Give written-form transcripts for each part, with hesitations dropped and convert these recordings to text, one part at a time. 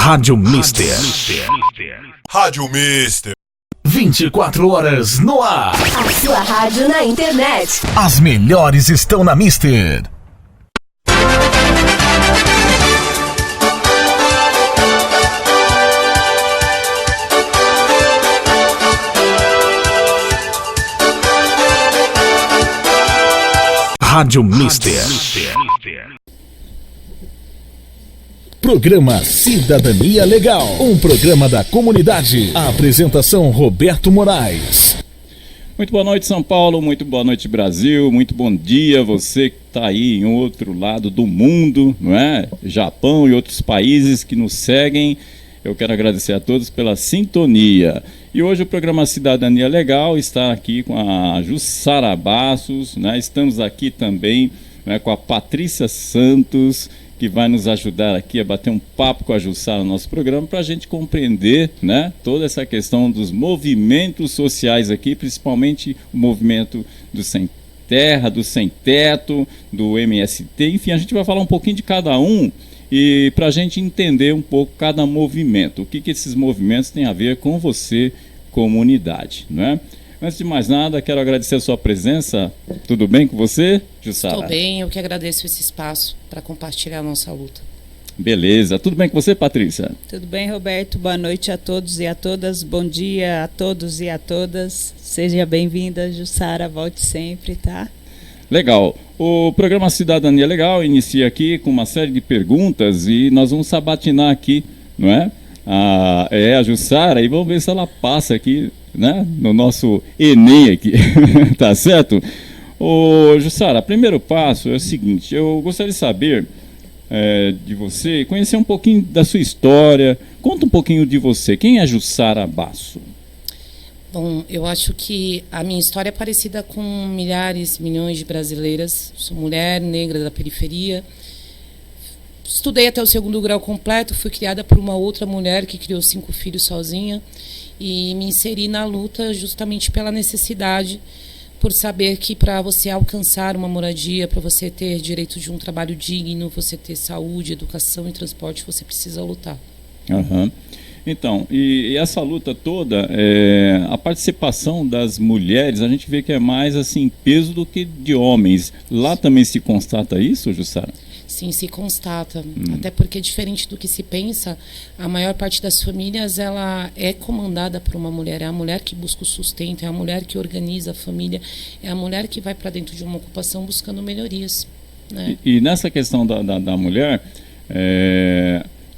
Rádio Mister. Rádio Mister. 24 horas no ar. A sua rádio na internet. As melhores estão na Mister. Rádio Mister. Programa Cidadania Legal, um programa da comunidade. A apresentação Roberto Moraes. Muito boa noite, São Paulo, muito boa noite, Brasil, muito bom dia você que está aí em outro lado do mundo, não é? Japão e outros países que nos seguem. Eu quero agradecer a todos pela sintonia. E hoje o programa Cidadania Legal está aqui com a Jussara Bastos, né? Estamos aqui também, né, com a Patrícia Santos, que vai nos ajudar aqui a bater um papo com a Jussara no nosso programa para a gente compreender, né, toda essa questão dos movimentos sociais aqui, principalmente o movimento do Sem Terra, do Sem Teto, do MST, enfim, a gente vai falar um pouquinho de cada um e para a gente entender um pouco cada movimento, o que esses movimentos têm a ver com você, comunidade, né? Antes de mais nada, quero agradecer a sua presença. Tudo bem com você, Jussara? Estou bem, eu que agradeço esse espaço para compartilhar a nossa luta. Beleza. Tudo bem com você, Patrícia? Tudo bem, Roberto. Boa noite a todos e a todas. Bom dia a todos e a todas. Seja bem-vinda, Jussara. Volte sempre, tá? Legal. O programa Cidadania Legal inicia aqui com uma série de perguntas e nós vamos sabatinar aqui, não é? A Jussara, e vamos ver se ela passa aqui, né, no nosso Enem aqui, tá certo? Ô, Jussara, primeiro passo é o seguinte, eu gostaria de saber de você, conhecer um pouquinho da sua história, conta um pouquinho de você, quem é Jussara Bastos? Bom, eu acho que a minha história é parecida com milhares, milhões de brasileiras. Sou mulher negra da periferia. Estudei até o 2º grau completo, fui criada por uma outra mulher que criou 5 filhos sozinha e me inseri na luta justamente pela necessidade, por saber que para você alcançar uma moradia, para você ter direito de um trabalho digno, você ter saúde, educação e transporte, você precisa lutar. Uhum. Então, e essa luta toda, a participação das mulheres, a gente vê que é mais assim peso do que de homens. Lá também se constata isso, Jussara? Sim, se constata. Até porque, diferente do que se pensa, a maior parte das famílias ela é comandada por uma mulher. É a mulher que busca o sustento, é a mulher que organiza a família, é a mulher que vai para dentro de uma ocupação buscando melhorias, né? E nessa questão da mulher,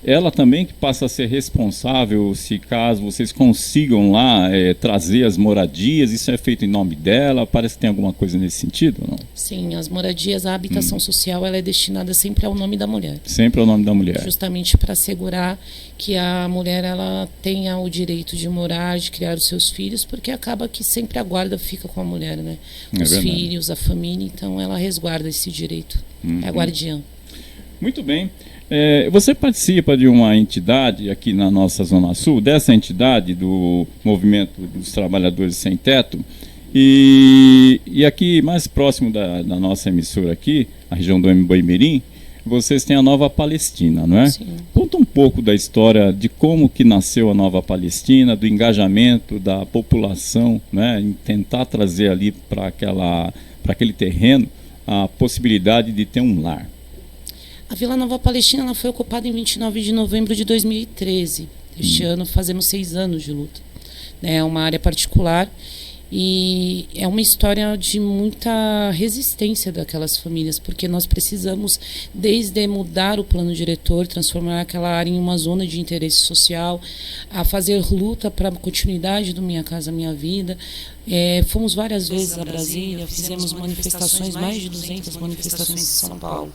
ela também que passa a ser responsável se caso vocês consigam lá trazer as moradias, isso é feito em nome dela? Parece que tem alguma coisa nesse sentido, não? Sim, as moradias, a habitação social, ela é destinada sempre ao nome da mulher. Sempre ao nome da mulher. Justamente para assegurar que a mulher ela tenha o direito de morar, de criar os seus filhos, porque acaba que sempre a guarda fica com a mulher, né? Os filhos, a família, então ela resguarda esse direito. É a guardiã. Muito bem. Você participa de uma entidade aqui na nossa Zona Sul, dessa entidade do Movimento dos Trabalhadores Sem Teto, e aqui mais próximo da nossa emissora aqui, a região do Boimirim, vocês têm a Nova Palestina, não é? Sim. Conta um pouco da história de como que nasceu a Nova Palestina, do engajamento da população, né, em tentar trazer ali para aquele terreno a possibilidade de ter um lar. A Vila Nova Palestina ela foi ocupada em 29 de novembro de 2013. Este ano fazemos 6 anos de luta. É uma área particular e é uma história de muita resistência daquelas famílias, porque nós precisamos desde mudar o plano diretor, transformar aquela área em uma zona de interesse social, a fazer luta para a continuidade do Minha Casa Minha Vida. Fomos várias vezes a Brasília, fizemos manifestações, mais de 200 manifestações em São Paulo.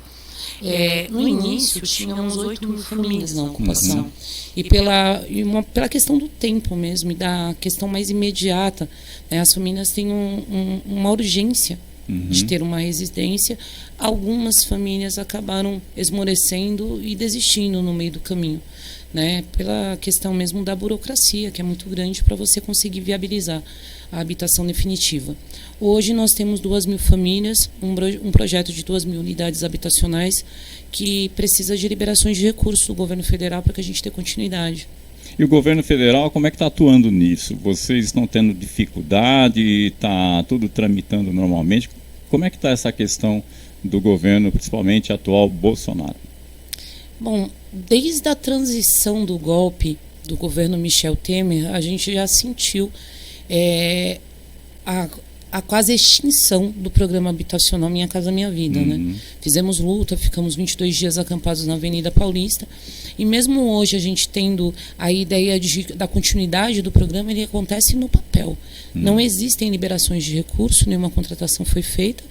No início tínhamos 8.000 famílias na ocupação e pela questão do tempo mesmo e da questão mais imediata, né, as famílias têm uma urgência de ter uma residência. Algumas famílias acabaram esmorecendo e desistindo no meio do caminho. né, pela questão mesmo da burocracia, que é muito grande para você conseguir viabilizar a habitação definitiva. Hoje nós temos 2.000 famílias, um projeto de 2.000 unidades habitacionais que precisa de liberações de recursos do governo federal para que a gente tenha continuidade. E o governo federal, como é que está atuando nisso? Vocês estão tendo dificuldade, está tudo tramitando normalmente? Como é que está essa questão do governo, principalmente atual Bolsonaro? Bom, desde a transição do golpe do governo Michel Temer, a gente já sentiu a quase extinção do programa habitacional Minha Casa Minha Vida, né? Fizemos luta, ficamos 22 dias acampados na Avenida Paulista, e mesmo hoje a gente tendo a ideia da continuidade do programa, ele acontece no papel. Não existem liberações de recurso, nenhuma contratação foi feita,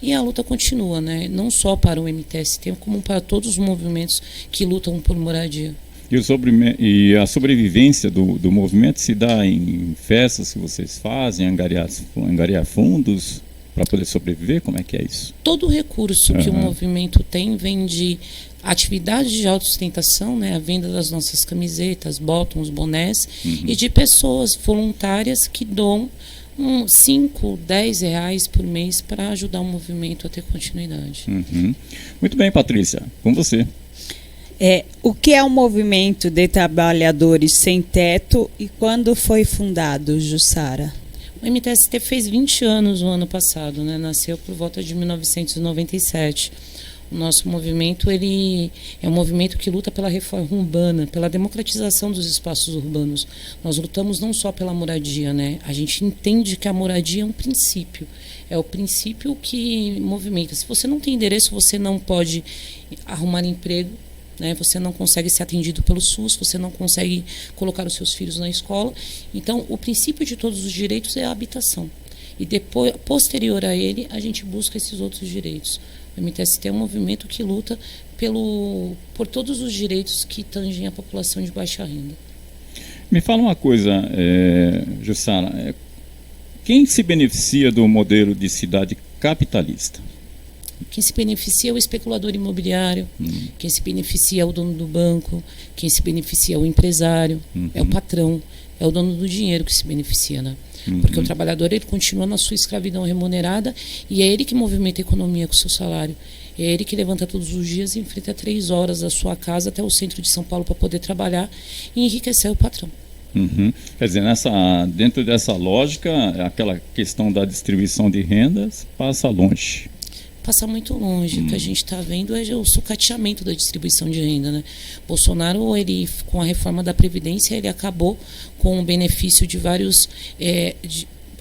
e a luta continua, né? Não só para o MTST, como para todos os movimentos que lutam por moradia. E a sobrevivência do movimento se dá em festas que vocês fazem, angariar fundos para poder sobreviver? Como é que é isso? Todo o recurso que o movimento tem vem de atividades de autossustentação, né, a venda das nossas camisetas, bottoms, bonés, e de pessoas voluntárias que doam 5, 10 reais por mês para ajudar o movimento a ter continuidade. Muito bem, Patrícia, com você. O que é o movimento de trabalhadores sem teto e quando foi fundado, Jussara? O MTST fez 20 anos no ano passado, né? Nasceu por volta de 1997. O nosso movimento ele é um movimento que luta pela reforma urbana, pela democratização dos espaços urbanos. Nós lutamos não só pela moradia, né? A gente entende que a moradia é um princípio. É o princípio que movimenta. Se você não tem endereço, você não pode arrumar emprego, né? Você não consegue ser atendido pelo SUS, você não consegue colocar os seus filhos na escola. Então, o princípio de todos os direitos é a habitação. E depois, posterior a ele, a gente busca esses outros direitos. O MTST é um movimento que luta por todos os direitos que tangem a população de baixa renda. Me fala uma coisa, Jussara, quem se beneficia do modelo de cidade capitalista? Quem se beneficia é o especulador imobiliário, quem se beneficia é o dono do banco, quem se beneficia é o empresário, é o patrão, é o dono do dinheiro que se beneficia, né? Porque o trabalhador ele continua na sua escravidão remunerada e é ele que movimenta a economia com o seu salário. É ele que levanta todos os dias e enfrenta 3 horas da sua casa até o centro de São Paulo para poder trabalhar e enriquecer o patrão. Quer dizer, dentro dessa lógica, aquela questão da distribuição de rendas passa longe. Passa muito longe. O que a gente está vendo é o sucateamento da distribuição de renda, né? Bolsonaro, ele, com a reforma da Previdência, ele acabou com o benefício de vários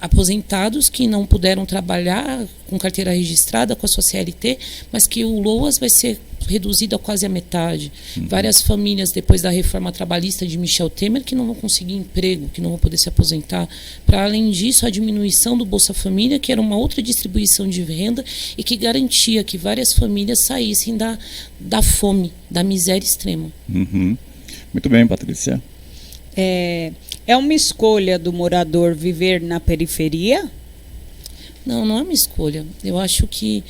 aposentados que não puderam trabalhar com carteira registrada com a sua CLT, mas que o LOAS vai ser reduzido a quase a metade. Várias famílias, depois da reforma trabalhista de Michel Temer, que não vão conseguir emprego, que não vão poder se aposentar. Para além disso, a diminuição do Bolsa Família, que era uma outra distribuição de renda e que garantia que várias famílias saíssem da fome, da miséria extrema. Muito bem, Patrícia. É uma escolha do morador viver na periferia? Não é uma escolha. Eu acho que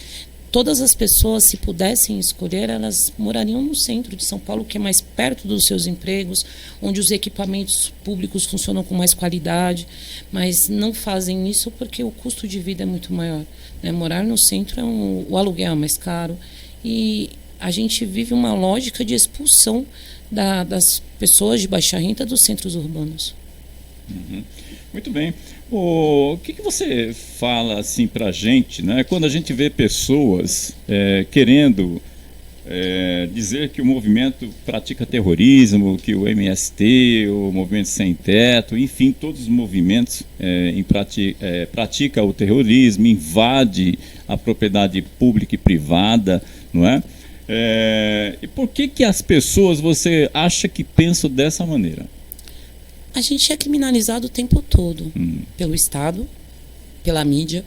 todas as pessoas, se pudessem escolher, elas morariam no centro de São Paulo, que é mais perto dos seus empregos, onde os equipamentos públicos funcionam com mais qualidade, mas não fazem isso porque o custo de vida é muito maior, né? Morar no centro, o aluguel é mais caro e a gente vive uma lógica de expulsão das pessoas de baixa renda dos centros urbanos. Muito bem. O que você fala assim para a gente, né? Quando a gente vê pessoas querendo dizer que o movimento pratica terrorismo, que o MST, o Movimento Sem Teto, enfim, todos os movimentos pratica o terrorismo, invade a propriedade pública e privada, não é? E por que as pessoas, você acha que pensam dessa maneira? A gente é criminalizado o tempo todo pelo Estado, pela mídia,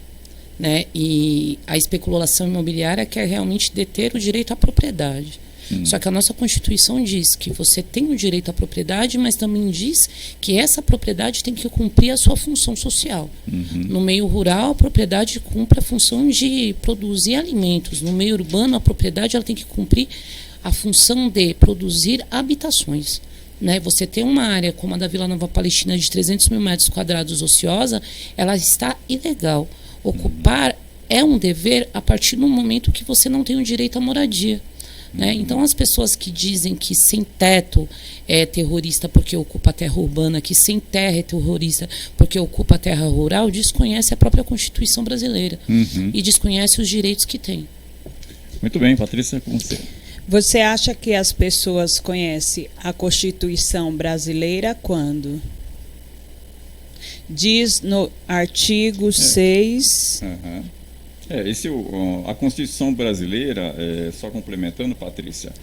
né? E a especulação imobiliária quer realmente deter o direito à propriedade. Só que a nossa Constituição diz que você tem o direito à propriedade, mas também diz que essa propriedade tem que cumprir a sua função social. No meio rural, a propriedade cumpre a função de produzir alimentos. No meio urbano, a propriedade ela tem que cumprir a função de produzir habitações. né? Você tem uma área como a da Vila Nova Palestina de 300 mil metros quadrados ociosa, ela está ilegal. Ocupar é um dever a partir do momento que você não tem o direito à moradia. Né? Então, as pessoas que dizem que sem teto é terrorista porque ocupa a terra urbana, que sem terra é terrorista porque ocupa a terra rural, desconhece a própria Constituição brasileira e desconhece os direitos que tem. Muito bem, Patrícia, com você. Você acha que as pessoas conhecem a Constituição brasileira quando? Diz no artigo 6... A Constituição brasileira, só complementando, Patrícia,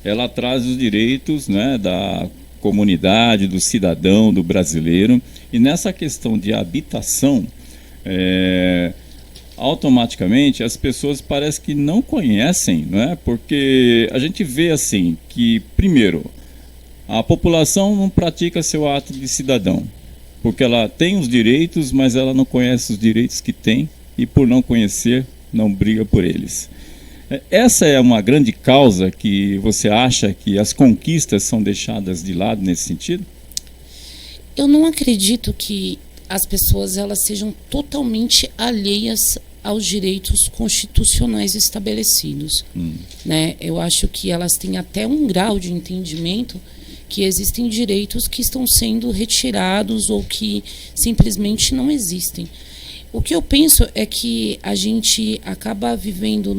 ela traz os direitos, né, da comunidade, do cidadão, do brasileiro, e nessa questão de habitação, automaticamente as pessoas parece que não conhecem, né, porque a gente vê assim que, primeiro, a população não pratica seu ato de cidadão, porque ela tem os direitos, mas ela não conhece os direitos que tem, e por não conhecer, não briga por eles. Essa é uma grande causa que você acha que as conquistas são deixadas de lado nesse sentido? Eu não acredito que as pessoas elas sejam totalmente alheias aos direitos constitucionais estabelecidos. Né? Eu acho que elas têm até um grau de entendimento que existem direitos que estão sendo retirados ou que simplesmente não existem. O que eu penso é que a gente acaba vivendo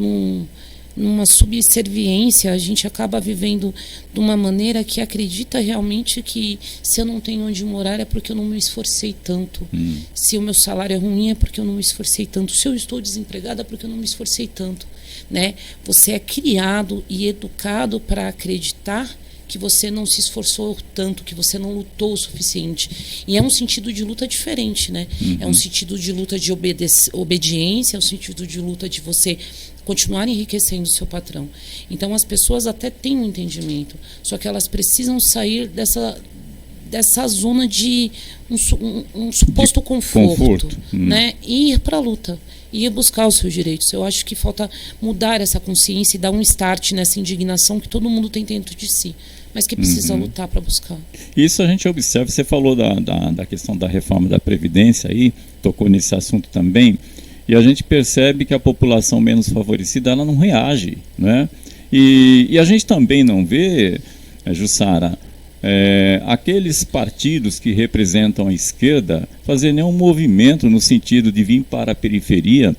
numa subserviência, a gente acaba vivendo de uma maneira que acredita realmente que se eu não tenho onde morar é porque eu não me esforcei tanto. Se o meu salário é ruim é porque eu não me esforcei tanto. Se eu estou desempregada é porque eu não me esforcei tanto. Né? Você é criado e educado para acreditar que você não se esforçou tanto, que você não lutou o suficiente. E é um sentido de luta diferente, né? É um sentido de luta de obediência, é um sentido de luta de você continuar enriquecendo o seu patrão. Então, as pessoas até têm um entendimento, só que elas precisam sair dessa zona de um suposto conforto. Né? E ir para a luta. E ir buscar os seus direitos. Eu acho que falta mudar essa consciência e dar um start nessa indignação que todo mundo tem dentro de si, mas que precisa lutar para buscar. Isso a gente observa, você falou da questão da reforma da Previdência aí, tocou nesse assunto também, e a gente percebe que a população menos favorecida, ela não reage, né? E a gente também não vê, Jussara, aqueles partidos que representam a esquerda fazer nenhum movimento no sentido de vir para a periferia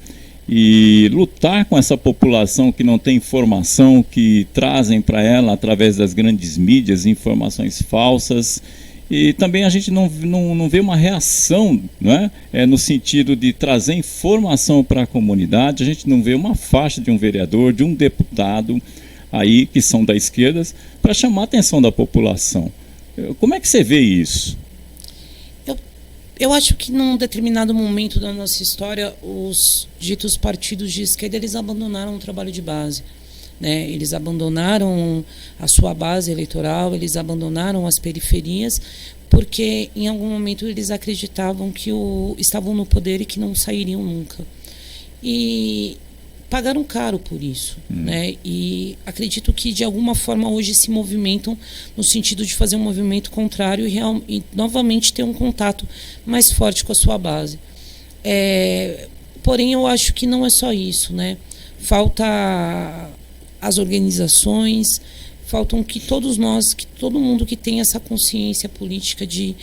e lutar com essa população que não tem informação, que trazem para ela, através das grandes mídias, informações falsas. E também a gente não vê uma reação, né? No sentido de trazer informação para a comunidade. A gente não vê uma faixa de um vereador, de um deputado aí que são da esquerda, para chamar a atenção da população. Como é que você vê isso? Eu acho que num determinado momento da nossa história, os ditos partidos de esquerda, eles abandonaram o trabalho de base. Né? Eles abandonaram a sua base eleitoral, eles abandonaram as periferias, porque em algum momento eles acreditavam que estavam no poder e que não sairiam nunca. E pagaram caro por isso, né? E acredito que de alguma forma hoje se movimentam no sentido de fazer um movimento contrário e novamente ter um contato mais forte com a sua base. Porém, eu acho que não é só isso, né? Falta as organizações, faltam que todos nós, que todo mundo que tem essa consciência política de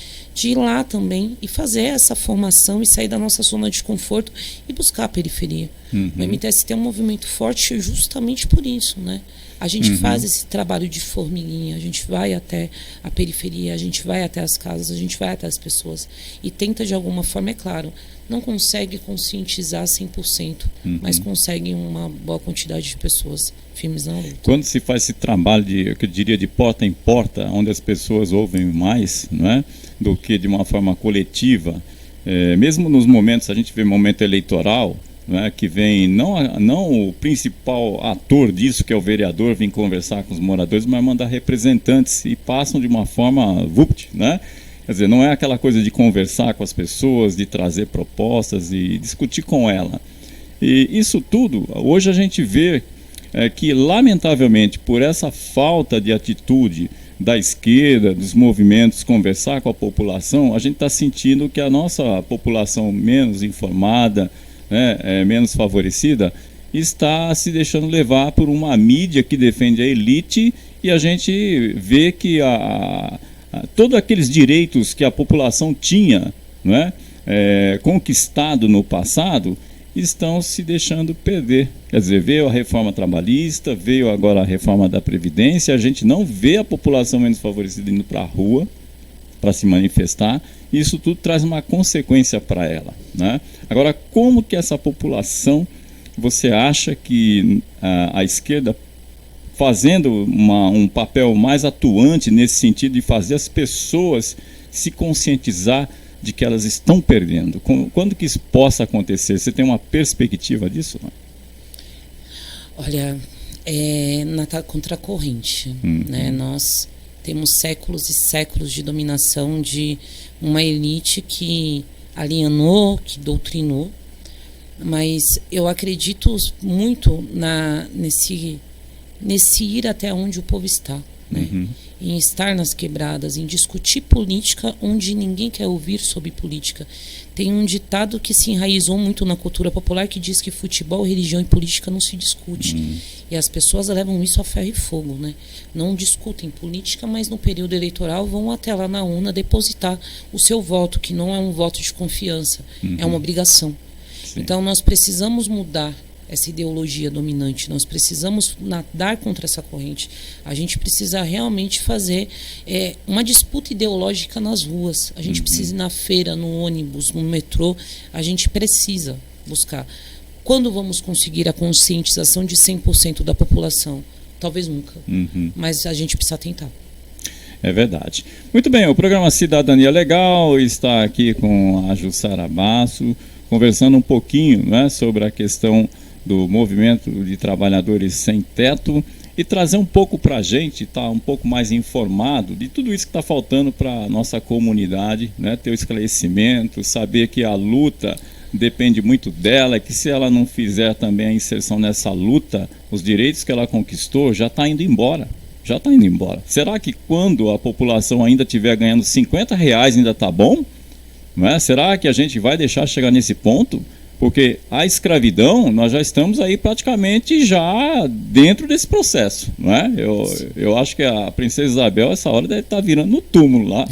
ir lá também e fazer essa formação e sair da nossa zona de conforto e buscar a periferia. O MTST é um movimento forte justamente por isso, né? A gente faz esse trabalho de formiguinha, a gente vai até a periferia, a gente vai até as casas, a gente vai até as pessoas e tenta de alguma forma, é claro, não consegue conscientizar 100%, mas consegue uma boa quantidade de pessoas firmes na luta. Quando se faz esse trabalho eu diria de porta em porta, onde as pessoas ouvem mais, não é, do que de uma forma coletiva, mesmo nos momentos, a gente vê momento eleitoral, né, que vem não o principal ator disso, que é o vereador, vir conversar com os moradores, mas mandar representantes e passam de uma forma vupt, né? Quer dizer, não é aquela coisa de conversar com as pessoas, de trazer propostas e discutir com ela. E isso tudo, hoje a gente vê que, lamentavelmente, por essa falta de atitude da esquerda, dos movimentos, conversar com a população, a gente está sentindo que a nossa população menos informada, né, menos favorecida, está se deixando levar por uma mídia que defende a elite, e a gente vê que todos aqueles direitos que a população tinha, né, conquistado no passado, estão se deixando perder. Quer dizer, veio a reforma trabalhista, veio agora a reforma da Previdência, a gente não vê a população menos favorecida indo para a rua para se manifestar, e isso tudo traz uma consequência para ela, né? Agora, como que essa população, você acha que a esquerda, fazendo um papel mais atuante nesse sentido de fazer as pessoas se conscientizar de que elas estão perdendo? Quando que isso possa acontecer? Você tem uma perspectiva disso? Olha, na contracorrente, né? Nós temos séculos e séculos de dominação de uma elite que alienou, que doutrinou, mas eu acredito muito nesse ir até onde o povo está, né? Em estar nas quebradas, em discutir política onde ninguém quer ouvir sobre política. Tem um ditado que se enraizou muito na cultura popular que diz que futebol, religião e política não se discute. E as pessoas levam isso a ferro e fogo, né? Não discutem política, mas no período eleitoral vão até lá na urna depositar o seu voto, que não é um voto de confiança, é uma obrigação. Sim. Então nós precisamos mudar essa ideologia dominante, nós precisamos nadar contra essa corrente. A gente precisa realmente fazer uma disputa ideológica nas ruas. A gente precisa ir na feira, no ônibus, no metrô. A gente precisa buscar. Quando vamos conseguir a conscientização de 100% da população? Talvez nunca, mas a gente precisa tentar. É verdade. Muito bem, o programa Cidadania Legal está aqui com a Jussara Basso, conversando um pouquinho, né, sobre a questão do movimento de trabalhadores sem teto, e trazer um pouco para a gente estar um pouco mais informado de tudo isso que está faltando para a nossa comunidade, né? Ter o esclarecimento, saber que a luta depende muito dela, que se ela não fizer também a inserção nessa luta, os direitos que ela conquistou já está indo embora. Já está indo embora. Será que quando a população ainda estiver ganhando R$50 ainda está bom? Não é? Será que a gente vai deixar chegar nesse ponto? Porque a escravidão, nós já estamos aí praticamente já dentro desse processo, não é? Eu acho que a princesa Isabel, essa hora, deve estar virando no túmulo lá.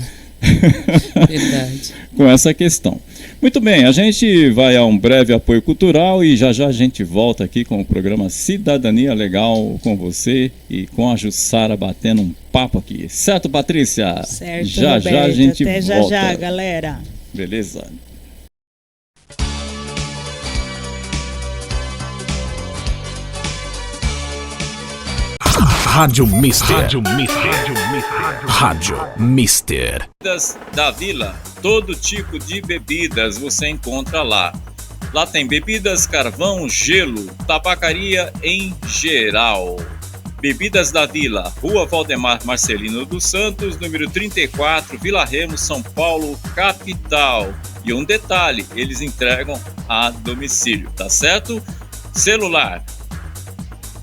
Verdade. Com essa questão. Muito bem, a gente vai a um breve apoio cultural e já a gente volta aqui com o programa Cidadania Legal com você e com a Jussara batendo um papo aqui. Certo, Patrícia? Certo, já Roberto, a gente até volta. já, galera. Beleza. Rádio Mister. Rádio Mister. Rádio Mister. Bebidas da Vila, todo tipo de bebidas você encontra lá. Lá tem bebidas, carvão, gelo, tabacaria em geral. Bebidas da Vila, Rua Valdemar Marcelino dos Santos, número 34, Vila Remo, São Paulo, capital. E um detalhe, eles entregam a domicílio, tá certo? Celular,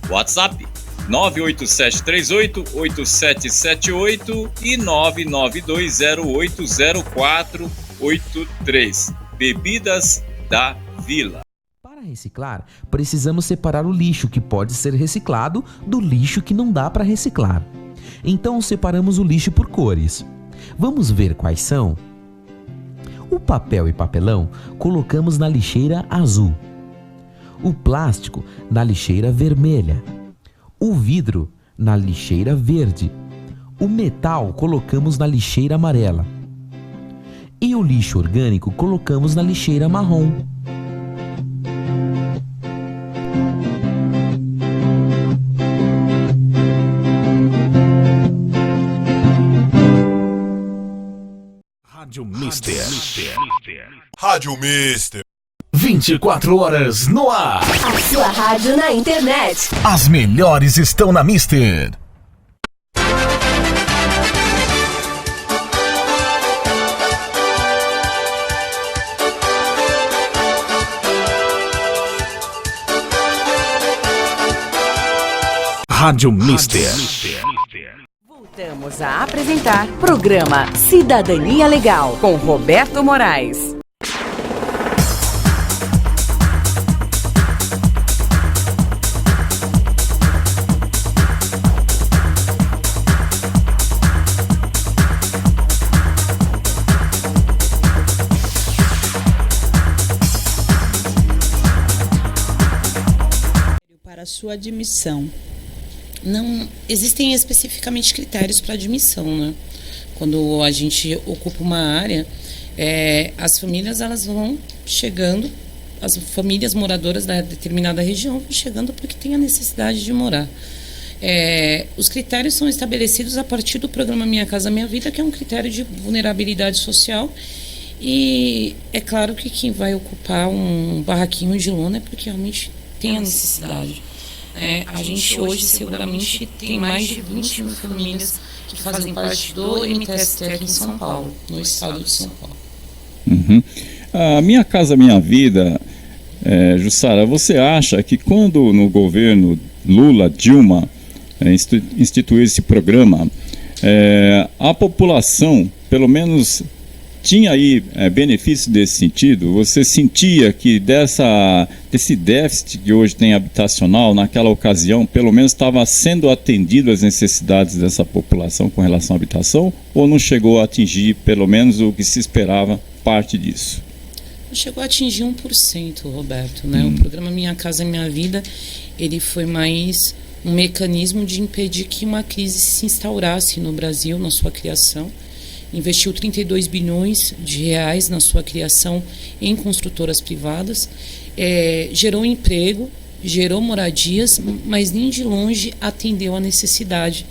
WhatsApp 98738-8778 e 992080483. Bebidas da Vila. Para reciclar, precisamos separar o lixo que pode ser reciclado do lixo que não dá para reciclar. Então separamos o lixo por cores. Vamos ver quais são? O papel e papelão colocamos na lixeira azul. O plástico na lixeira vermelha. O vidro na lixeira verde. O metal colocamos na lixeira amarela. E o lixo orgânico colocamos na lixeira marrom. Rádio Mister. Rádio Mister. 24 horas no ar. A sua rádio na internet. As melhores estão na Mister. Rádio Mister. Voltamos a apresentar programa Cidadania Legal com Roberto Moraes. Para a sua admissão. Não existem especificamente critérios para admissão, né? Quando a gente ocupa uma área, as famílias elas vão chegando, as famílias moradoras da determinada região vão chegando porque tem a necessidade de morar. Os critérios são estabelecidos a partir do programa Minha Casa Minha Vida, que é um critério de vulnerabilidade social. E é claro que quem vai ocupar um barraquinho de lona é porque realmente tem a necessidade. A gente hoje seguramente tem mais de 20 mil famílias que fazem parte do MTST aqui em São Paulo, no estado de São Paulo. Uhum. A Minha Casa Minha Vida, Jussara, você acha que quando no governo Lula, Dilma, instituiu esse programa, a população, pelo menos, tinha aí benefícios desse sentido? Você sentia que desse déficit que hoje tem habitacional, naquela ocasião, pelo menos estava sendo atendido às necessidades dessa população com relação à habitação? Ou não chegou a atingir, pelo menos, o que se esperava, parte disso? Não chegou a atingir 1%, Roberto, né? O programa Minha Casa Minha Vida, ele foi mais um mecanismo de impedir que uma crise se instaurasse no Brasil, na sua criação. Investiu 32 bilhões de reais na sua criação em construtoras privadas, gerou emprego, gerou moradias, mas nem de longe atendeu a necessidade,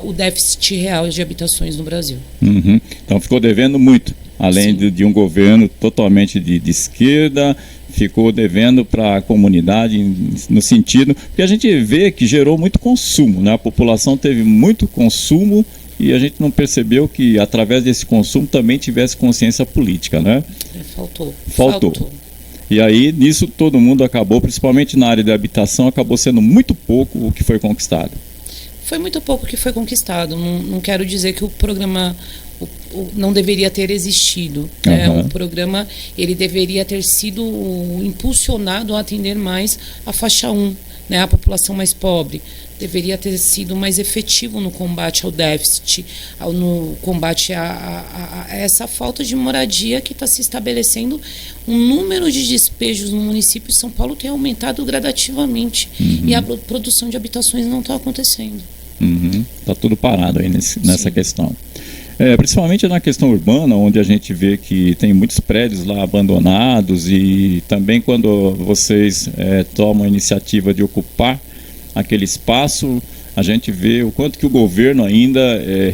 o déficit real de habitações no Brasil. Uhum. Então ficou devendo muito, além de um governo totalmente de esquerda, ficou devendo para a comunidade no sentido, porque a gente vê que gerou muito consumo, né? A população teve muito consumo e a gente não percebeu que através desse consumo também tivesse consciência política, né? Faltou. E aí nisso todo mundo acabou, principalmente na área de habitação, acabou sendo muito pouco o que foi conquistado. Foi muito pouco o que foi conquistado. Não quero dizer que o programa não deveria ter existido. Né? O programa ele deveria ter sido impulsionado a atender mais a faixa 1, né? A população mais pobre. Deveria ter sido mais efetivo no combate ao déficit, no combate a essa falta de moradia que está se estabelecendo. O número de despejos no município de São Paulo tem aumentado gradativamente e a produção de habitações não está acontecendo. Está tudo parado aí nessa questão. Principalmente na questão urbana, onde a gente vê que tem muitos prédios lá abandonados e também quando vocês tomam a iniciativa de ocupar aquele espaço, a gente vê o quanto que o governo ainda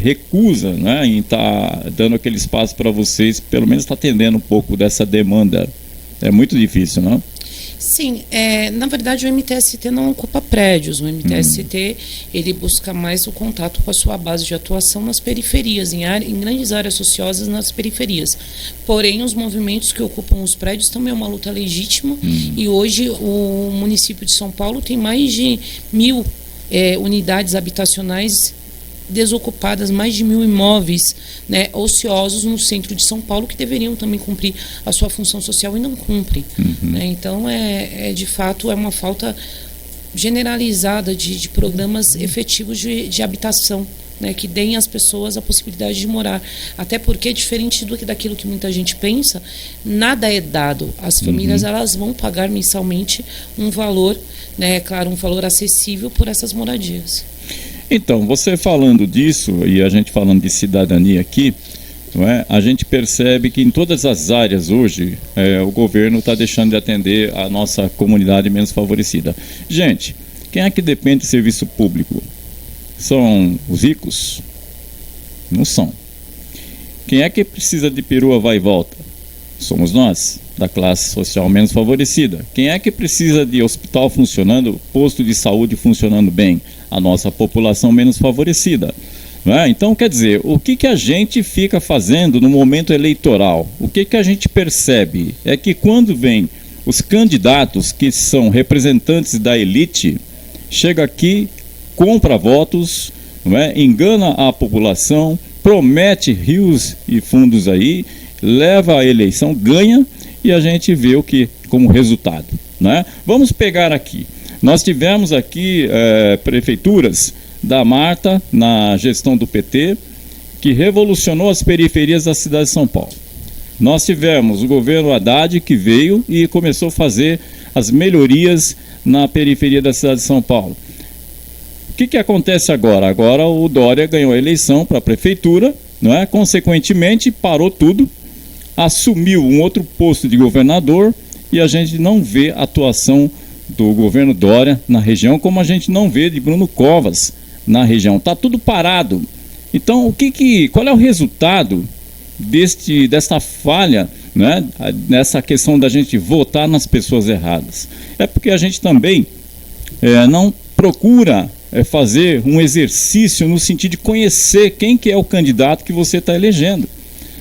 recusa, né, em estar dando aquele espaço para vocês, pelo menos está atendendo um pouco dessa demanda. É muito difícil, não? Sim, na verdade o MTST não ocupa prédios, o MTST ele busca mais o contato com a sua base de atuação nas periferias, em grandes áreas ociosas nas periferias. Porém, os movimentos que ocupam os prédios também é uma luta legítima e hoje o município de São Paulo tem mais de 1.000 unidades habitacionais desocupadas, mais de 1.000 imóveis, né, ociosos no centro de São Paulo que deveriam também cumprir a sua função social e não cumprem. Né? Então, de fato, é uma falta generalizada de programas efetivos de habitação, né, que deem às pessoas a possibilidade de morar. Até porque, diferente daquilo que muita gente pensa, nada é dado. As famílias elas vão pagar mensalmente um valor, né, claro, um valor acessível por essas moradias. Então, você falando disso, e a gente falando de cidadania aqui, não é? A gente percebe que em todas as áreas hoje, o governo está deixando de atender a nossa comunidade menos favorecida. Gente, quem é que depende de serviço público? São os ricos? Não são. Quem é que precisa de perua vai e volta? Somos nós, da classe social menos favorecida. Quem é que precisa de hospital funcionando, posto de saúde funcionando bem? A nossa população menos favorecida. Não é? Então, quer dizer, o que a gente fica fazendo no momento eleitoral? O que a gente percebe? É que quando vem os candidatos que são representantes da elite, chega aqui, compra votos, não é? Engana a população, promete rios e fundos aí, leva a eleição, ganha, e a gente vê o que como resultado, né? Vamos pegar aqui. Nós tivemos aqui prefeituras da Marta, na gestão do PT, que revolucionou as periferias da cidade de São Paulo. Nós tivemos o governo Haddad, que veio e começou a fazer as melhorias na periferia da cidade de São Paulo. O que acontece agora? Agora o Dória ganhou a eleição para a prefeitura, não é? Consequentemente, parou tudo, assumiu um outro posto de governador, e a gente não vê a atuação do governo Dória na região, como a gente não vê de Bruno Covas na região. Está tudo parado. Então, qual é o resultado desta falha, né, nessa questão da gente votar nas pessoas erradas? É porque a gente também não procura fazer um exercício no sentido de conhecer quem que é o candidato que você está elegendo.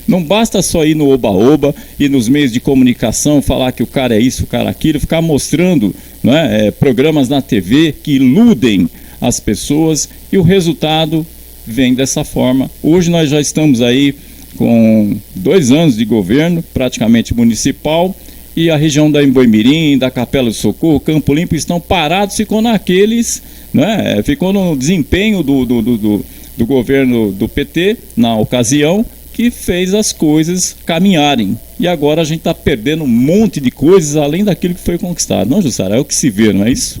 Não basta só ir no oba-oba e nos meios de comunicação falar que o cara é isso, o cara é aquilo, ficar mostrando, né, programas na TV que iludem as pessoas, e o resultado vem dessa forma. Hoje nós já estamos aí com 2 anos de governo, praticamente municipal, e a região da Emboimirim, da Capela do Socorro, Campo Limpo estão parados, ficou naqueles, né, ficou no desempenho do governo do PT, na ocasião, que fez as coisas caminharem. E agora a gente está perdendo um monte de coisas além daquilo que foi conquistado. Não, Jussara, é o que se vê, não é isso?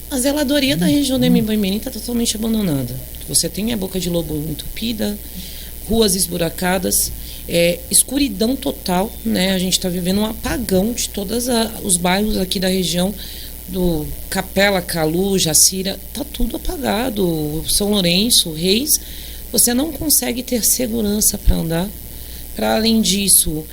A zeladoria da região da Emboimirim está totalmente abandonada. Você tem a Boca de Lobo entupida, ruas esburacadas, escuridão total, né? A gente está vivendo um apagão de todos os bairros aqui da região, do Capela, Calu, Jacira, está tudo apagado. São Lourenço, Reis, você não consegue ter segurança para andar. Para além disso,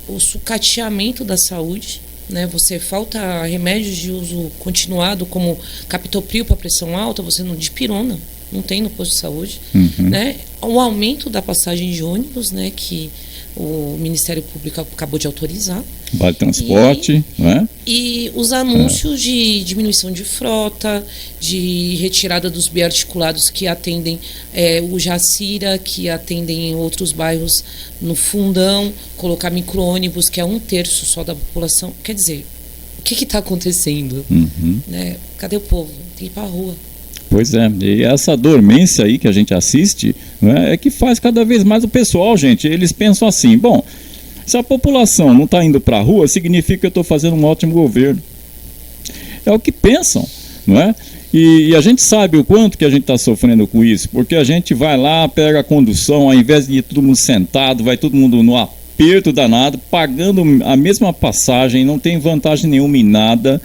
o sucateamento da saúde, né? Você falta remédios de uso continuado, como captopril para pressão alta, você não dipirona, não tem no posto de saúde, né? O aumento da passagem de ônibus, né, que o Ministério Público acabou de autorizar. Vale transporte, né? E os anúncios de diminuição de frota, de retirada dos biarticulados que atendem o Jacira, que atendem outros bairros no Fundão, colocar micro-ônibus, que é 1/3 só da população. Quer dizer, o que está acontecendo? Né? Cadê o povo? Tem que ir para a rua. Pois é, e essa dormência aí que a gente assiste, né, é que faz cada vez mais o pessoal, gente, eles pensam assim, bom, se a população não está indo para a rua, significa que eu estou fazendo um ótimo governo. É o que pensam, não é? E a gente sabe o quanto que a gente está sofrendo com isso, porque a gente vai lá, pega a condução, ao invés de ir todo mundo sentado, vai todo mundo no aperto danado, pagando a mesma passagem, não tem vantagem nenhuma em nada.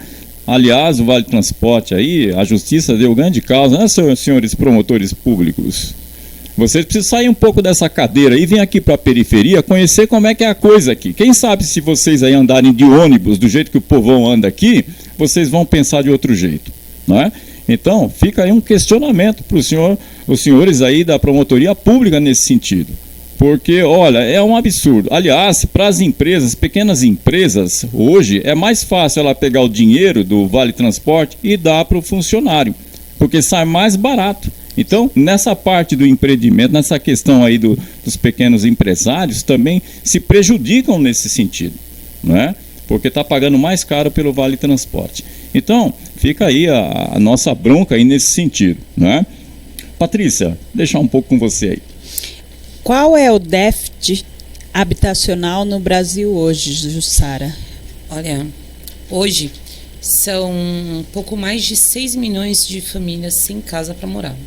Aliás, o Vale Transporte aí, a justiça deu grande causa, né, senhores promotores públicos? Vocês precisam sair um pouco dessa cadeira e vir aqui para a periferia conhecer como é que é a coisa aqui. Quem sabe se vocês aí andarem de ônibus do jeito que o povão anda aqui, vocês vão pensar de outro jeito, não é? Então, fica aí um questionamento para os senhores aí da promotoria pública nesse sentido. Porque, olha, é um absurdo. Aliás, para as empresas, pequenas empresas, hoje é mais fácil ela pegar o dinheiro do Vale Transporte e dar para o funcionário, porque sai mais barato. Então, nessa parte do empreendimento, nessa questão aí dos pequenos empresários, também se prejudicam nesse sentido, não é? Porque está pagando mais caro pelo Vale Transporte. Então, fica aí a nossa bronca aí nesse sentido, não é? Patrícia, deixar um pouco com você aí. Qual é o déficit habitacional no Brasil hoje, Jussara? Olha, hoje são um pouco mais de 6 milhões de famílias sem casa para morar.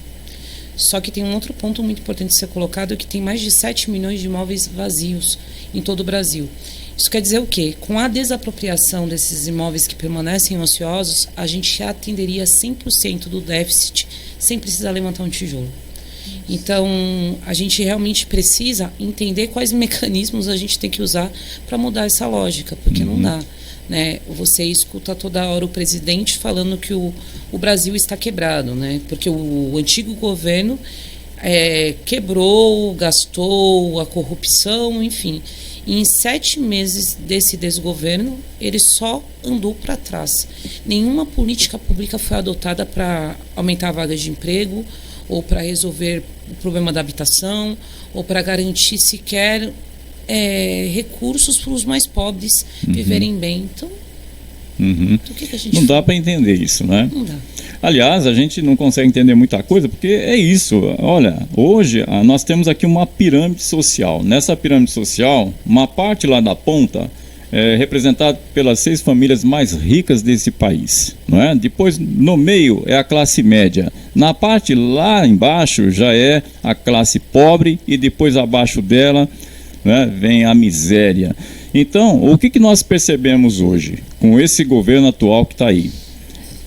Só que tem um outro ponto muito importante de ser colocado, que tem mais de 7 milhões de imóveis vazios em todo o Brasil. Isso quer dizer o quê? Com a desapropriação desses imóveis que permanecem ociosos, a gente atenderia 100% do déficit sem precisar levantar um tijolo. Então, a gente realmente precisa entender quais mecanismos a gente tem que usar para mudar essa lógica, porque não dá, né? Você escuta toda hora o presidente falando que o Brasil está quebrado, né? Porque o antigo governo quebrou, gastou, a corrupção, enfim. E em 7 meses desse desgoverno, ele só andou para trás. Nenhuma política pública foi adotada para aumentar vagas de emprego ou para resolver o problema da habitação, ou para garantir sequer recursos para os mais pobres viverem bem. Então, o que a gente não dá para entender isso, né? Não dá. Aliás, a gente não consegue entender muita coisa, porque é isso. Olha, hoje nós temos aqui uma pirâmide social. Nessa pirâmide social, uma parte lá da ponta é representada pelas 6 famílias mais ricas desse país, não é? Depois, no meio, é a classe média. Na parte lá embaixo já é a classe pobre e depois abaixo dela, né, vem a miséria. Então, o que nós percebemos hoje com esse governo atual que está aí?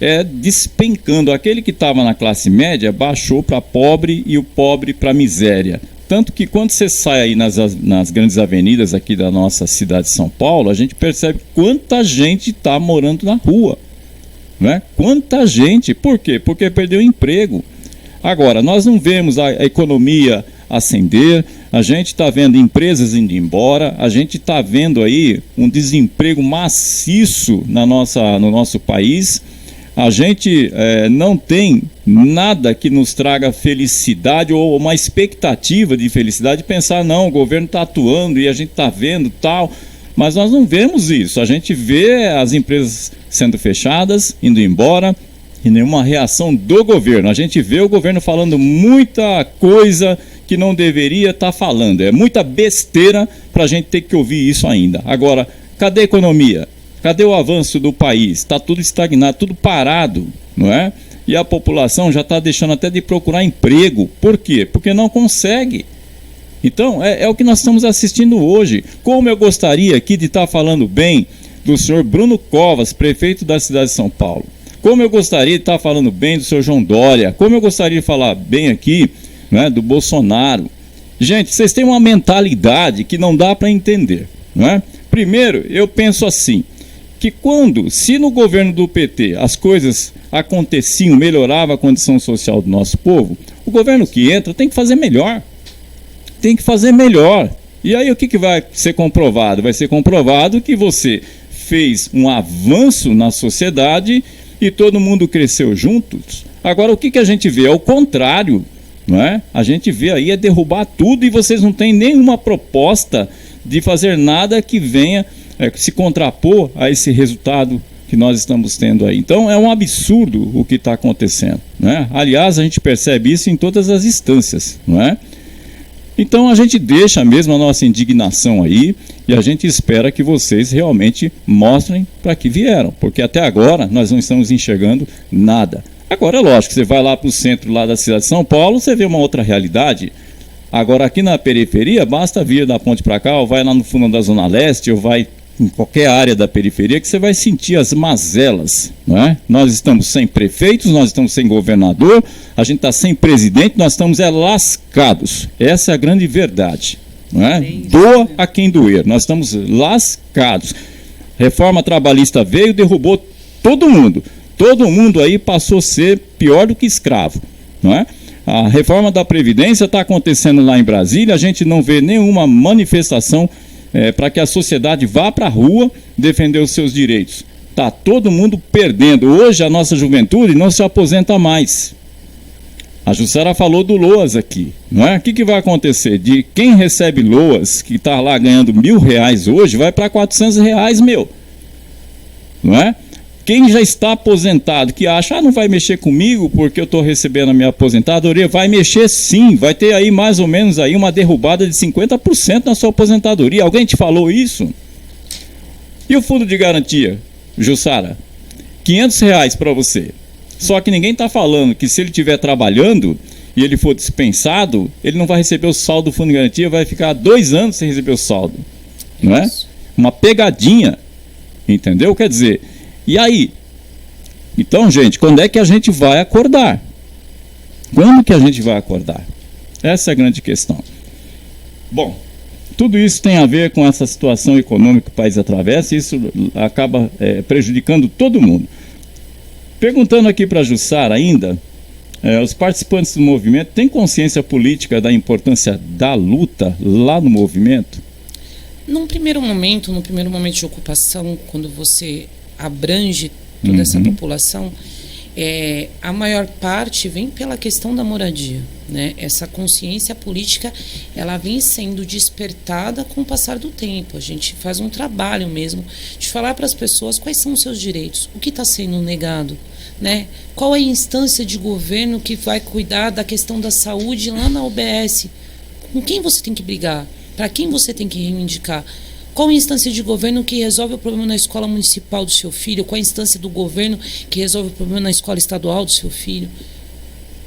É despencando. Aquele que estava na classe média baixou para pobre e o pobre para miséria. Tanto que quando você sai aí nas grandes avenidas aqui da nossa cidade de São Paulo, a gente percebe quanta gente está morando na rua, né? Quanta gente. Por quê? Porque perdeu o emprego. Agora, nós não vemos a economia ascender, a gente está vendo empresas indo embora, a gente está vendo aí um desemprego maciço no nosso país. A gente não tem nada que nos traga felicidade ou uma expectativa de felicidade, pensar, não, o governo está atuando e a gente está vendo tal, mas nós não vemos isso. A gente vê as empresas sendo fechadas, indo embora, e nenhuma reação do governo. A gente vê o governo falando muita coisa que não deveria estar falando. É muita besteira para a gente ter que ouvir isso ainda. Agora, cadê a economia? Cadê o avanço do país? Está tudo estagnado, tudo parado, não é? E a população já está deixando até de procurar emprego. Por quê? Porque não consegue. Então, é o que nós estamos assistindo hoje. Como eu gostaria aqui de estar falando bem do senhor Bruno Covas, prefeito da cidade de São Paulo. Como eu gostaria de estar falando bem do senhor João Dória. Como eu gostaria de falar bem aqui, né, do Bolsonaro. Gente, vocês têm uma mentalidade que não dá para entender, não é? Primeiro, eu penso assim, que se no governo do PT as coisas aconteciam, melhorava a condição social do nosso povo, o governo que entra tem que fazer melhor. Tem que fazer melhor. E aí o que vai ser comprovado? Vai ser comprovado que você fez um avanço na sociedade e todo mundo cresceu juntos. Agora o que a gente vê? É o contrário, não é? A gente vê aí derrubar tudo e vocês não têm nenhuma proposta de fazer nada que venha se contrapor a esse resultado que nós estamos tendo aí. Então é um absurdo o que está acontecendo, né? Aliás, a gente percebe isso em todas as instâncias, não é? Então a gente deixa mesmo a nossa indignação aí e a gente espera que vocês realmente mostrem para que vieram, porque até agora nós não estamos enxergando nada. Agora é lógico, você vai lá para o centro lá da cidade de São Paulo, você vê uma outra realidade. Agora aqui na periferia, basta vir da ponte para cá, ou vai lá no fundo da Zona Leste, ou vai em qualquer área da periferia, que você vai sentir as mazelas, não é? Nós estamos sem prefeitos, nós estamos sem governador, a gente está sem presidente, nós estamos lascados. Essa é a grande verdade, não é? Doa a quem doer, nós estamos lascados. Reforma trabalhista veio, derrubou todo mundo. Todo mundo aí passou a ser pior do que escravo, não é? A reforma da Previdência está acontecendo lá em Brasília, a gente não vê nenhuma manifestação para que a sociedade vá para a rua defender os seus direitos. Está todo mundo perdendo. Hoje a nossa juventude não se aposenta mais. A Jussara falou do LOAS aqui, não é? O que vai acontecer? De quem recebe LOAS, que está lá ganhando R$1.000 hoje, vai para R$400, não é? Quem já está aposentado, que acha, não vai mexer comigo porque eu estou recebendo a minha aposentadoria, vai mexer sim, vai ter aí mais ou menos aí uma derrubada de 50% na sua aposentadoria. Alguém te falou isso? E o fundo de garantia, Jussara? R$500 para você. Só que ninguém está falando que se ele estiver trabalhando e ele for dispensado, ele não vai receber o saldo do fundo de garantia, vai ficar 2 anos sem receber o saldo. Não é? Uma pegadinha, entendeu? Quer dizer... E aí? Então, gente, quando é que a gente vai acordar? Quando que a gente vai acordar? Essa é a grande questão. Bom, tudo isso tem a ver com essa situação econômica que o país atravessa e isso acaba prejudicando todo mundo. Perguntando aqui para a Jussara ainda, os participantes do movimento têm consciência política da importância da luta lá no movimento? Num primeiro momento de ocupação, quando você abrange toda essa população, A maior parte vem pela questão da moradia, né? Essa consciência política, ela vem sendo despertada com o passar do tempo. A gente faz um trabalho mesmo de falar para as pessoas quais são os seus direitos, o que está sendo negado, né? Qual é a instância de governo que vai cuidar da questão da saúde lá na UBS? Com quem você tem que brigar? Para quem você tem que reivindicar? Qual a instância de governo que resolve o problema na escola municipal do seu filho? Qual a instância do governo que resolve o problema na escola estadual do seu filho?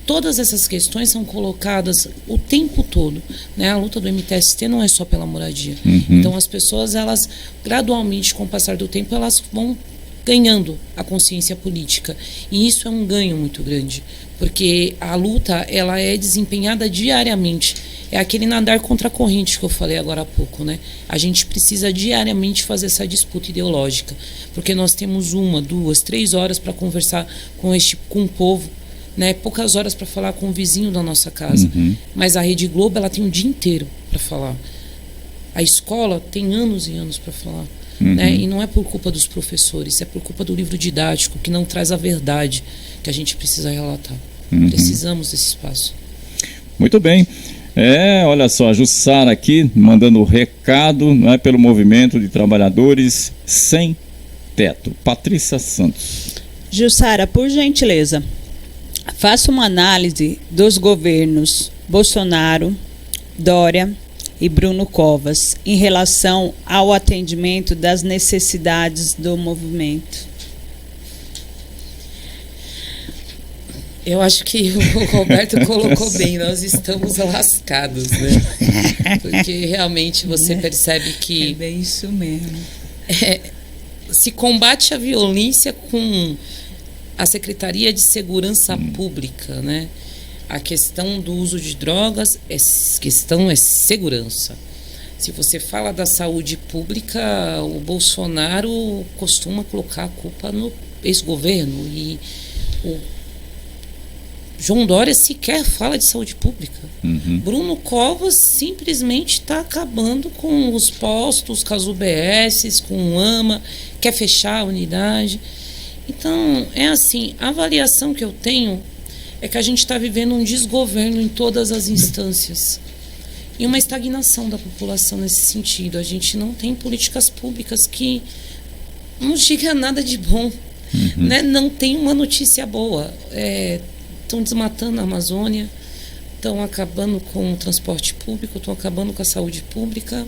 Todas essas questões são colocadas o tempo todo, né? A luta do MTST não é só pela moradia. Então as pessoas, elas gradualmente, com o passar do tempo, elas vão ganhando a consciência política. E isso é um ganho muito grande, porque a luta, ela é desempenhada diariamente. É aquele nadar contra a corrente que eu falei agora há pouco, né? A gente precisa diariamente fazer essa disputa ideológica, porque nós temos 1, 2, 3 horas para conversar com o povo, né? Poucas horas para falar com o vizinho da nossa casa. Mas a Rede Globo, ela tem um dia inteiro para falar. A escola tem anos e anos para falar. Né? E não é por culpa dos professores, é por culpa do livro didático, que não traz a verdade que a gente precisa relatar. Precisamos desse espaço. Muito bem. Olha só, a Jussara aqui mandando recado, né, pelo Movimento de Trabalhadores Sem Teto. Patrícia Santos. Jussara, por gentileza, faça uma análise dos governos Bolsonaro, Dória e Bruno Covas em relação ao atendimento das necessidades do movimento. Eu acho que o Roberto colocou bem, nós estamos lascados, né? Porque realmente você percebe que... É bem isso mesmo. Se combate a violência com a Secretaria de Segurança Pública, né? A questão do uso de drogas, questão é segurança. Se você fala da saúde pública, o Bolsonaro costuma colocar a culpa no ex-governo e o João Dória sequer fala de saúde pública. Bruno Covas simplesmente está acabando com os postos, com as UBSs, com o AMA, quer fechar a unidade. Então, é assim, a avaliação que eu tenho é que a gente está vivendo um desgoverno em todas as instâncias e uma estagnação da população nesse sentido. A gente não tem políticas públicas que não chega a nada de bom, né? Não tem uma notícia boa. Estão desmatando a Amazônia, estão acabando com o transporte público, estão acabando com a saúde pública.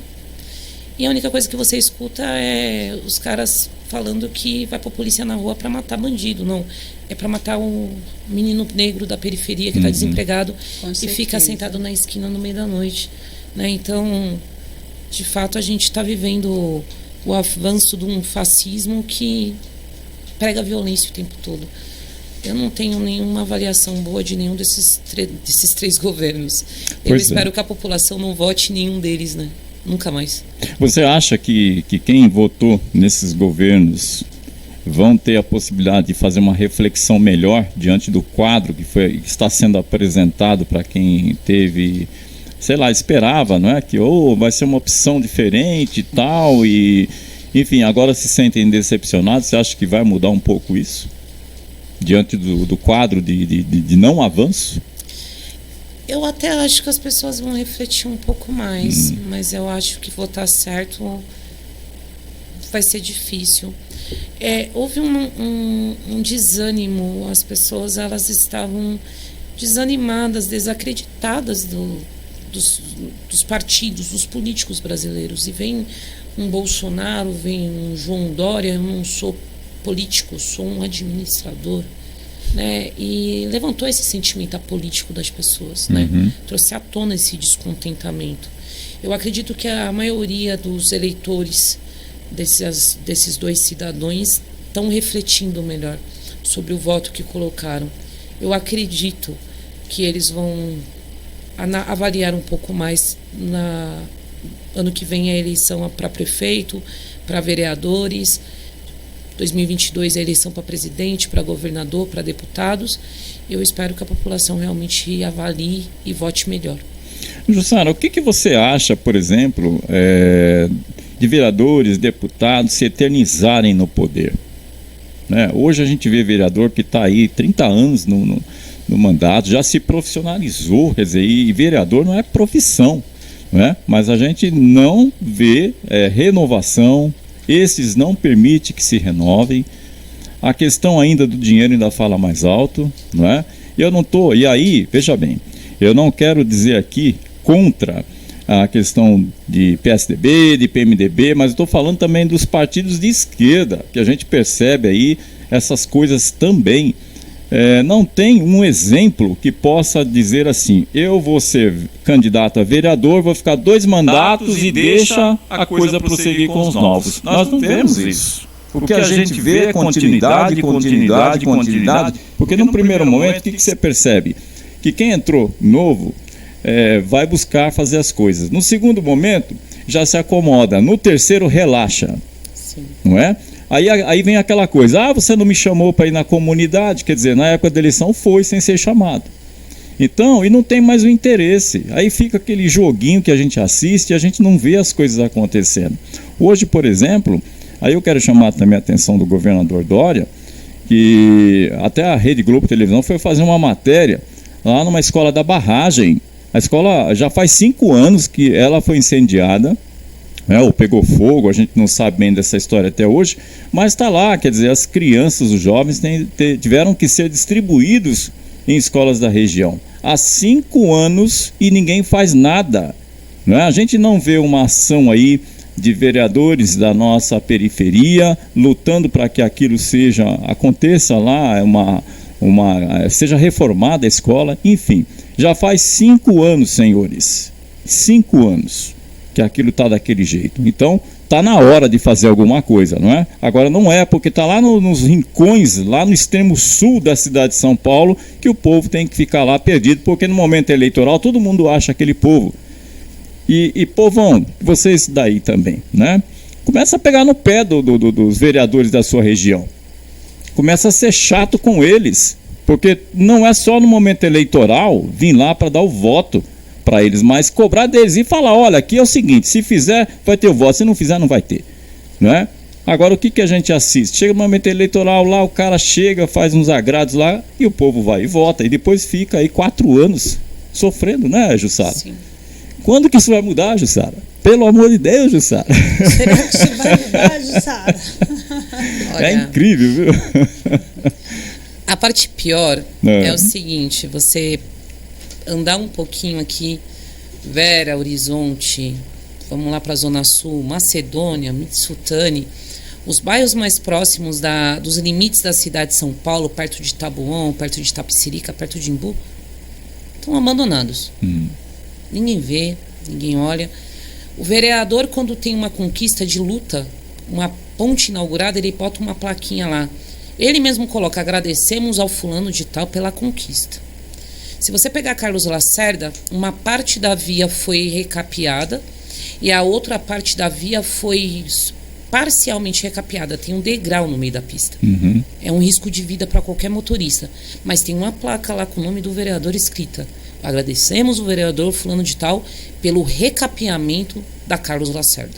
E a única coisa que você escuta é os caras falando que vai pra polícia na rua para matar bandido. Não, é para matar o menino negro da periferia que está desempregado e fica sentado na esquina no meio da noite, né? Então, de fato, a gente está vivendo o avanço de um fascismo que prega violência o tempo todo. Eu não tenho nenhuma avaliação boa de nenhum desses 3 governos. Eu espero que a população não vote em nenhum deles, né? Nunca mais. Você acha que quem votou nesses governos vão ter a possibilidade de fazer uma reflexão melhor diante do quadro que está sendo apresentado para quem teve, sei lá, esperava, não é? Que vai ser uma opção diferente e tal, e enfim, agora se sentem decepcionados. Você acha que vai mudar um pouco isso? Diante do quadro de não avanço? Eu até acho que as pessoas vão refletir um pouco mais, mas eu acho que votar certo vai ser difícil. Houve um desânimo, as pessoas elas estavam desanimadas, desacreditadas dos partidos, dos políticos brasileiros. E vem um Bolsonaro, vem um João Dória, eu não sou político, sou um administrador, né? E levantou esse sentimento apolítico das pessoas, né? Trouxe à tona esse descontentamento. Eu acredito que a maioria dos eleitores desses 2 cidadãos estão refletindo melhor sobre o voto que colocaram. Eu acredito que eles vão avaliar um pouco mais ano que vem a eleição para prefeito, para vereadores. 2022 é a eleição para presidente, para governador, para deputados. Eu espero que a população realmente avalie e vote melhor. Jussara, o que você acha, por exemplo, de vereadores, deputados se eternizarem no poder? né? Hoje a gente vê vereador que está aí 30 anos no mandato, já se profissionalizou, quer dizer, e vereador não é profissão, né? Mas a gente não vê renovação, esses não permitem que se renovem. A questão ainda do dinheiro ainda fala mais alto, não é? E aí, veja bem, eu não quero dizer aqui contra a questão de PSDB, de PMDB, mas estou falando também dos partidos de esquerda, que a gente percebe aí essas coisas também. Não tem um exemplo que possa dizer assim: eu vou ser candidato a vereador, vou ficar 2 mandatos e deixa a coisa prosseguir com os novos. Nós não vemos isso. O que a gente vê é continuidade, porque no primeiro momento, o que você percebe? Que quem entrou novo vai buscar fazer as coisas. No segundo momento, já se acomoda. No terceiro, relaxa. Sim. Não é? Aí vem aquela coisa: você não me chamou para ir na comunidade, quer dizer, na época da eleição foi sem ser chamado. Então, e não tem mais o interesse. Aí fica aquele joguinho que a gente assiste e a gente não vê as coisas acontecendo. Hoje, por exemplo, aí eu quero chamar também a atenção do governador Dória, que até a Rede Globo Televisão foi fazer uma matéria lá numa escola da Barragem. A escola já faz 5 anos que ela foi incendiada, ou pegou fogo, a gente não sabe bem dessa história até hoje, mas está lá, quer dizer, as crianças, os jovens tiveram que ser distribuídos em escolas da região. Há 5 anos e ninguém faz nada, não é? A gente não vê uma ação aí de vereadores da nossa periferia lutando para que aquilo aconteça lá, seja reformada a escola, enfim. Já faz 5 anos, senhores, 5 anos que aquilo está daquele jeito. Então, está na hora de fazer alguma coisa, não é? Agora não é, porque está lá nos rincões, lá no extremo sul da cidade de São Paulo, que o povo tem que ficar lá perdido, porque no momento eleitoral todo mundo acha aquele povo. E povão, vocês daí também, né? Começa a pegar no pé dos vereadores da sua região. Começa a ser chato com eles, porque não é só no momento eleitoral vir lá para dar o voto para eles, mas cobrar deles e falar: olha, aqui é o seguinte, se fizer vai ter o voto, se não fizer não vai ter, né? Agora o que a gente assiste? Chega no momento eleitoral lá, o cara chega, faz uns agrados lá e o povo vai e vota, e depois fica aí 4 anos sofrendo, né, Jussara? Sim. Quando que isso vai mudar, Jussara? Pelo amor de Deus, Jussara. Será que isso vai mudar, Jussara? É incrível, viu? A parte pior é o seguinte: você andar um pouquinho aqui, Vera, Horizonte, vamos lá para a Zona Sul, Macedônia, Mitsutani, os bairros mais próximos dos limites da cidade de São Paulo, perto de Taboão, perto de Itapecerica, perto de Imbu, estão abandonados. Ninguém vê, ninguém olha. O vereador, quando tem uma conquista de luta, uma ponte inaugurada, ele bota uma plaquinha lá. Ele mesmo coloca: agradecemos ao fulano de tal pela conquista. Se você pegar Carlos Lacerda, uma parte da via foi recapeada e a outra parte da via foi parcialmente recapeada. Tem um degrau no meio da pista. É um risco de vida para qualquer motorista. Mas tem uma placa lá com o nome do vereador escrita: agradecemos o vereador fulano de tal pelo recapeamento da Carlos Lacerda.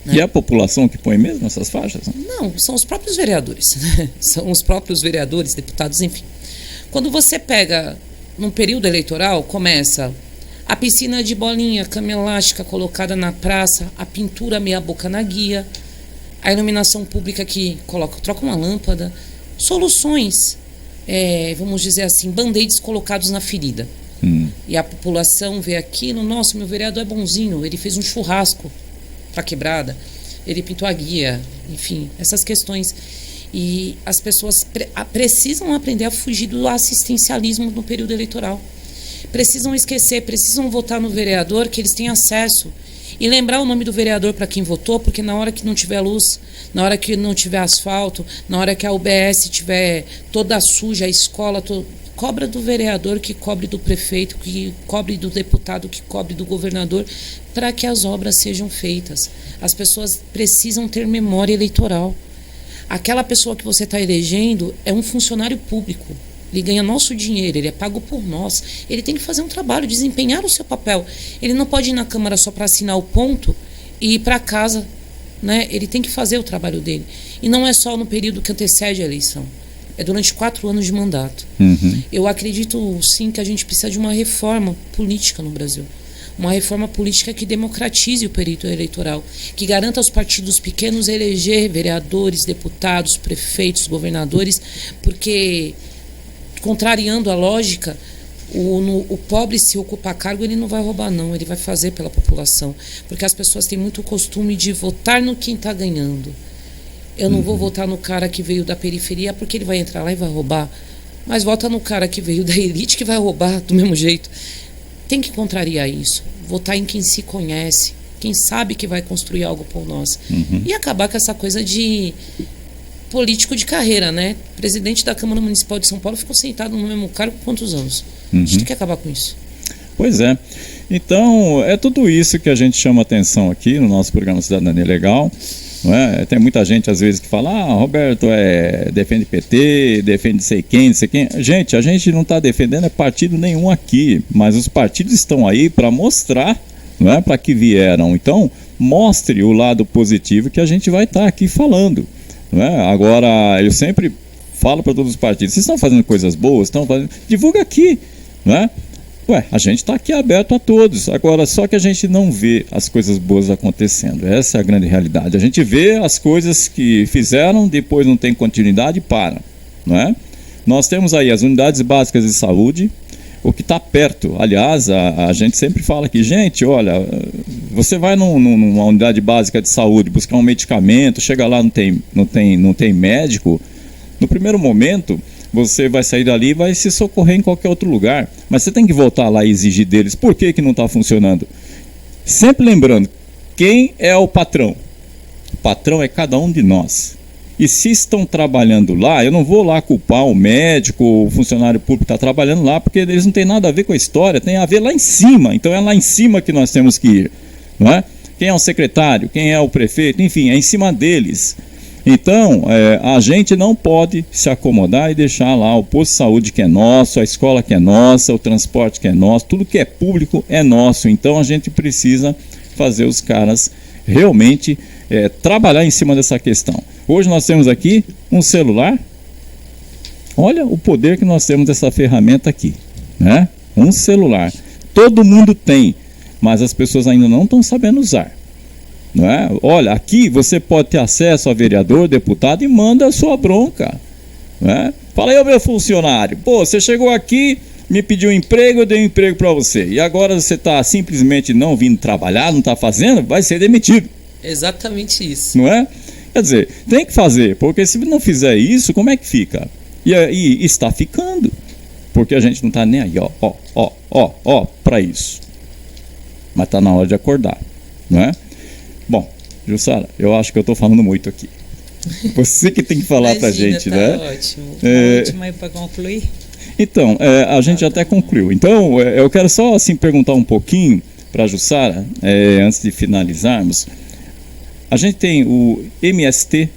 Né? E é a população que põe mesmo essas faixas? Não, são os próprios vereadores. São os próprios vereadores, deputados, enfim. Quando você pega, num período eleitoral, começa a piscina de bolinha, cama elástica colocada na praça, a pintura meia boca na guia, a iluminação pública que troca uma lâmpada, soluções, vamos dizer assim, band-aids colocados na ferida. E a população vê aquilo: nossa, meu vereador é bonzinho, ele fez um churrasco para quebrada, ele pintou a guia, enfim, essas questões. E as pessoas precisam aprender a fugir do assistencialismo no período eleitoral. Precisam esquecer, precisam votar no vereador que eles têm acesso. E lembrar o nome do vereador para quem votou, porque na hora que não tiver luz, na hora que não tiver asfalto, na hora que a UBS tiver toda suja, a escola, cobra do vereador, que cobre do prefeito, que cobre do deputado, que cobre do governador, para que as obras sejam feitas. As pessoas precisam ter memória eleitoral. Aquela pessoa que você está elegendo é um funcionário público. Ele ganha nosso dinheiro, ele é pago por nós. Ele tem que fazer um trabalho, desempenhar o seu papel. Ele não pode ir na Câmara só para assinar o ponto e ir para casa né? Ele tem que fazer o trabalho dele. E não é só no período que antecede a eleição. É durante 4 anos de mandato. Eu acredito, sim, que a gente precisa de uma reforma política no Brasil. Uma reforma política que democratize o período eleitoral, que garanta aos partidos pequenos eleger vereadores, deputados, prefeitos, governadores, porque, contrariando a lógica, o pobre, se ocupar cargo, ele não vai roubar, não, ele vai fazer pela população, porque as pessoas têm muito costume de votar no quem está ganhando. Eu não vou votar no cara que veio da periferia porque ele vai entrar lá e vai roubar, mas vota no cara que veio da elite que vai roubar do mesmo jeito. Tem que contrariar isso, votar em quem se conhece, quem sabe que vai construir algo por nós, e acabar com essa coisa de político de carreira, né? O presidente da Câmara Municipal de São Paulo ficou sentado no mesmo cargo por quantos anos? A gente tem que acabar com isso. Pois é. Então, é tudo isso que a gente chama atenção aqui no nosso programa Cidadania Legal. Não é? Tem muita gente, às vezes, que fala: Roberto, defende PT, defende sei quem. Gente, a gente não está defendendo partido nenhum aqui, mas os partidos estão aí para mostrar, não é, para que vieram. Então, mostre o lado positivo que a gente vai estar aqui falando. Não é? Agora, eu sempre falo para todos os partidos: vocês estão fazendo coisas boas, divulga aqui, não é? A gente está aqui aberto a todos. Agora, só que a gente não vê as coisas boas acontecendo. Essa é a grande realidade. A gente vê as coisas que fizeram, depois não tem continuidade e para, não é? Nós temos aí as unidades básicas de saúde, o que está perto. Aliás, a gente sempre fala aqui: gente, olha, você vai numa unidade básica de saúde buscar um medicamento, chega lá, não tem médico. No primeiro momento, você vai sair dali e vai se socorrer em qualquer outro lugar. Mas você tem que voltar lá e exigir deles por que não está funcionando. Sempre lembrando, quem é o patrão? O patrão é cada um de nós. E se estão trabalhando lá, eu não vou lá culpar o médico, o funcionário público que está trabalhando lá, porque eles não têm nada a ver com a história, tem a ver lá em cima. Então é lá em cima que nós temos que ir, não é? Quem é o secretário, quem é o prefeito, enfim, é em cima deles. Então, a gente não pode se acomodar e deixar lá o posto de saúde que é nosso, a escola que é nossa, o transporte que é nosso, tudo que é público é nosso. Então a gente precisa fazer os caras realmente trabalhar em cima dessa questão. Hoje nós temos aqui um celular. Olha o poder que nós temos dessa ferramenta aqui, né? Um celular. Todo mundo tem, mas as pessoas ainda não estão sabendo usar. Não é? Olha, aqui você pode ter acesso a vereador, deputado e manda a sua bronca. Não é? Fala aí, meu funcionário. Pô, você chegou aqui, me pediu um emprego, eu dei um emprego para você. E agora você está simplesmente não vindo trabalhar, não está fazendo, vai ser demitido. Exatamente isso. Não é? Quer dizer, tem que fazer, porque se não fizer isso, como é que fica? E está ficando. Porque a gente não está nem aí, para isso. Mas está na hora de acordar, não é? Bom, Jussara, eu acho que eu estou falando muito aqui. Você que tem que falar para a gente, tá, né? Ótimo. Ótimo aí para concluir. Então, a gente até concluiu. Então, eu quero só assim perguntar um pouquinho para a Jussara, antes de finalizarmos. A gente tem o MST,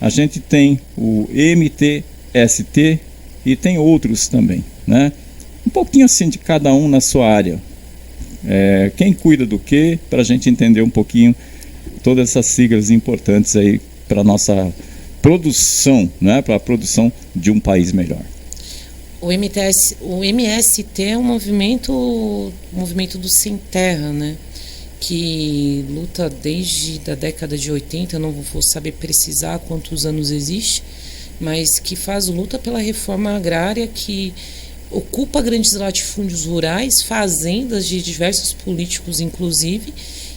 a gente tem o MTST e tem outros também, né? Um pouquinho assim de cada um na sua área. Quem cuida do quê, para a gente entender um pouquinho todas essas siglas importantes aí para a nossa produção, né? Para a produção de um país melhor. O MST é um movimento do Sem Terra, né? Que luta desde a década de 80, eu não vou saber precisar quantos anos existe, mas que faz luta pela reforma agrária, que ocupa grandes latifúndios rurais, fazendas de diversos políticos inclusive,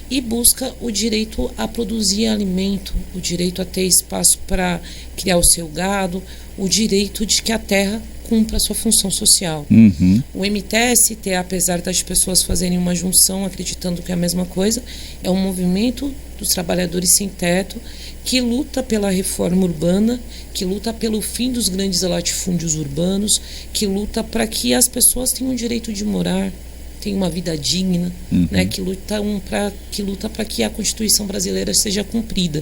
e busca o direito a produzir alimento, o direito a ter espaço para criar o seu gado, o direito de que a terra cumpra a sua função social. O MTST, apesar das pessoas fazerem uma junção acreditando que é a mesma coisa, é um movimento dos trabalhadores sem teto que luta pela reforma urbana, que luta pelo fim dos grandes latifúndios urbanos, que luta para que as pessoas tenham o direito de morar, tenham uma vida digna, né? Que luta para que a Constituição brasileira seja cumprida.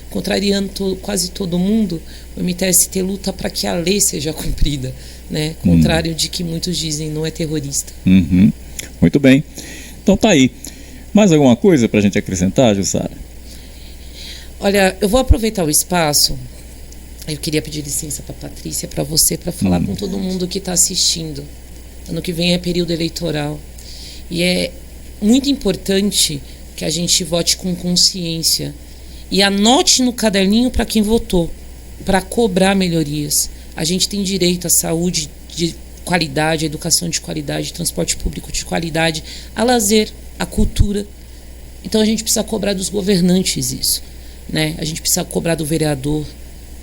Contrariando quase todo mundo, o MTST luta para que a lei seja cumprida, né? Contrário de que muitos dizem, não é terrorista. Muito bem. Então tá aí. Mais alguma coisa para a gente acrescentar, Jussara? Olha, eu vou aproveitar o espaço. Eu queria pedir licença para a Patrícia, para você, para falar com todo mundo que está assistindo. Ano que vem é período eleitoral. E é muito importante que a gente vote com consciência. E anote no caderninho para quem votou, para cobrar melhorias. A gente tem direito à saúde de qualidade, à educação de qualidade, transporte público de qualidade, a lazer, a cultura. Então a gente precisa cobrar dos governantes isso, né? A gente precisa cobrar do vereador,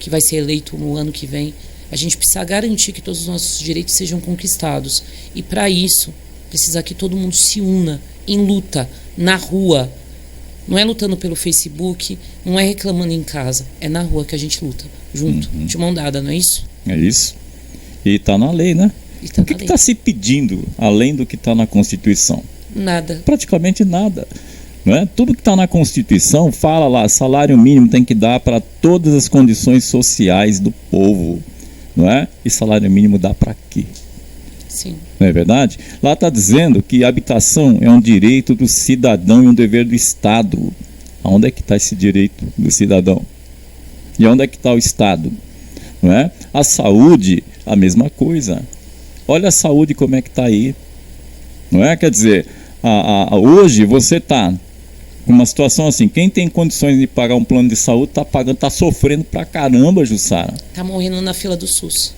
que vai ser eleito no ano que vem. A gente precisa garantir que todos os nossos direitos sejam conquistados. E para isso, precisa que todo mundo se una em luta, na rua. Não é lutando pelo Facebook, não é reclamando em casa. É na rua que a gente luta, junto, de mão dada, não é isso? É isso. E está na lei, né? O que está se pedindo, além do que está na Constituição? Nada. Praticamente nada. Não é? Tudo que está na Constituição fala lá, salário mínimo tem que dar para todas as condições sociais do povo. Não é? E salário mínimo dá para quê? Sim. Não é verdade? Lá está dizendo que a habitação é um direito do cidadão e um dever do Estado. Onde é que está esse direito do cidadão? E onde é que está o Estado? Não é? A saúde, a mesma coisa. Olha a saúde como é que está aí. Não é? Quer dizer, hoje você está com uma situação assim, quem tem condições de pagar um plano de saúde está pagando, está sofrendo pra caramba, Jussara. Está morrendo na fila do SUS.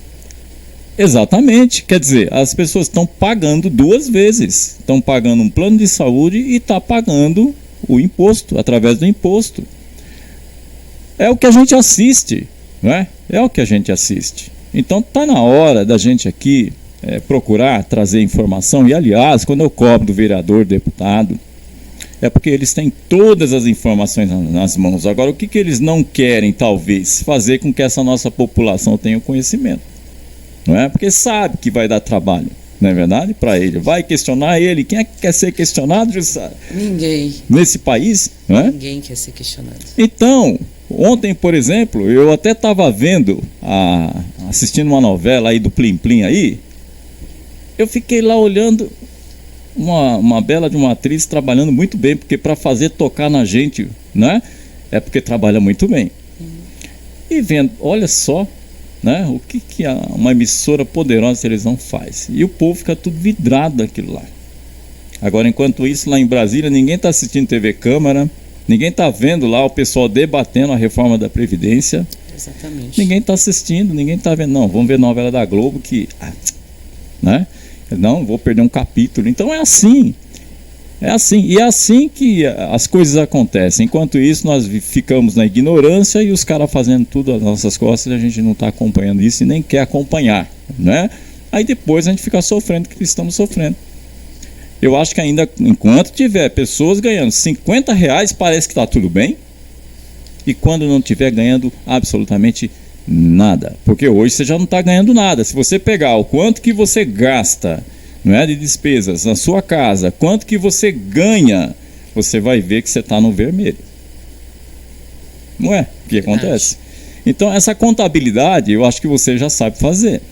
Exatamente, quer dizer, as pessoas estão pagando duas vezes. Estão pagando um plano de saúde e está pagando o imposto, através do imposto. É o que a gente assiste, não é? É o que a gente assiste. Então está na hora da gente aqui procurar trazer informação. E aliás, quando eu cobro do vereador, deputado, é porque eles têm todas as informações nas mãos. Agora, o que eles não querem, talvez, fazer com que essa nossa população tenha o conhecimento. Não é? Porque sabe que vai dar trabalho, não é verdade? Para ele. Vai questionar ele. Quem é que quer ser questionado, Jussara? Ninguém. Nesse país, não é? Ninguém quer ser questionado. Então, ontem, por exemplo, eu até estava vendo, assistindo uma novela aí do Plim Plim aí. Eu fiquei lá olhando uma bela de uma atriz trabalhando muito bem, porque para fazer tocar na gente, né? É porque trabalha muito bem. E vendo, olha só, né? O que uma emissora poderosa de televisão faz. E o povo fica tudo vidrado daquilo lá. Agora, enquanto isso, lá em Brasília, ninguém está assistindo TV Câmara, ninguém está vendo lá o pessoal debatendo a reforma da Previdência. Exatamente. Ninguém está assistindo, ninguém está vendo. Não, vamos ver novela da Globo que... né? Não, vou perder um capítulo. Então é assim. É assim. E é assim que as coisas acontecem. Enquanto isso, nós ficamos na ignorância e os caras fazendo tudo às nossas costas e a gente não está acompanhando isso e nem quer acompanhar, né? Aí depois a gente fica sofrendo o que estamos sofrendo. Eu acho que ainda, enquanto tiver pessoas ganhando R$50, parece que está tudo bem. E quando não tiver ganhando absolutamente nada, porque hoje você já não está ganhando nada. Se você pegar o quanto que você gasta, não é, de despesas na sua casa, quanto que você ganha, você vai ver que você está no vermelho. Não é? O que acontece? Então essa contabilidade eu acho que você já sabe fazer.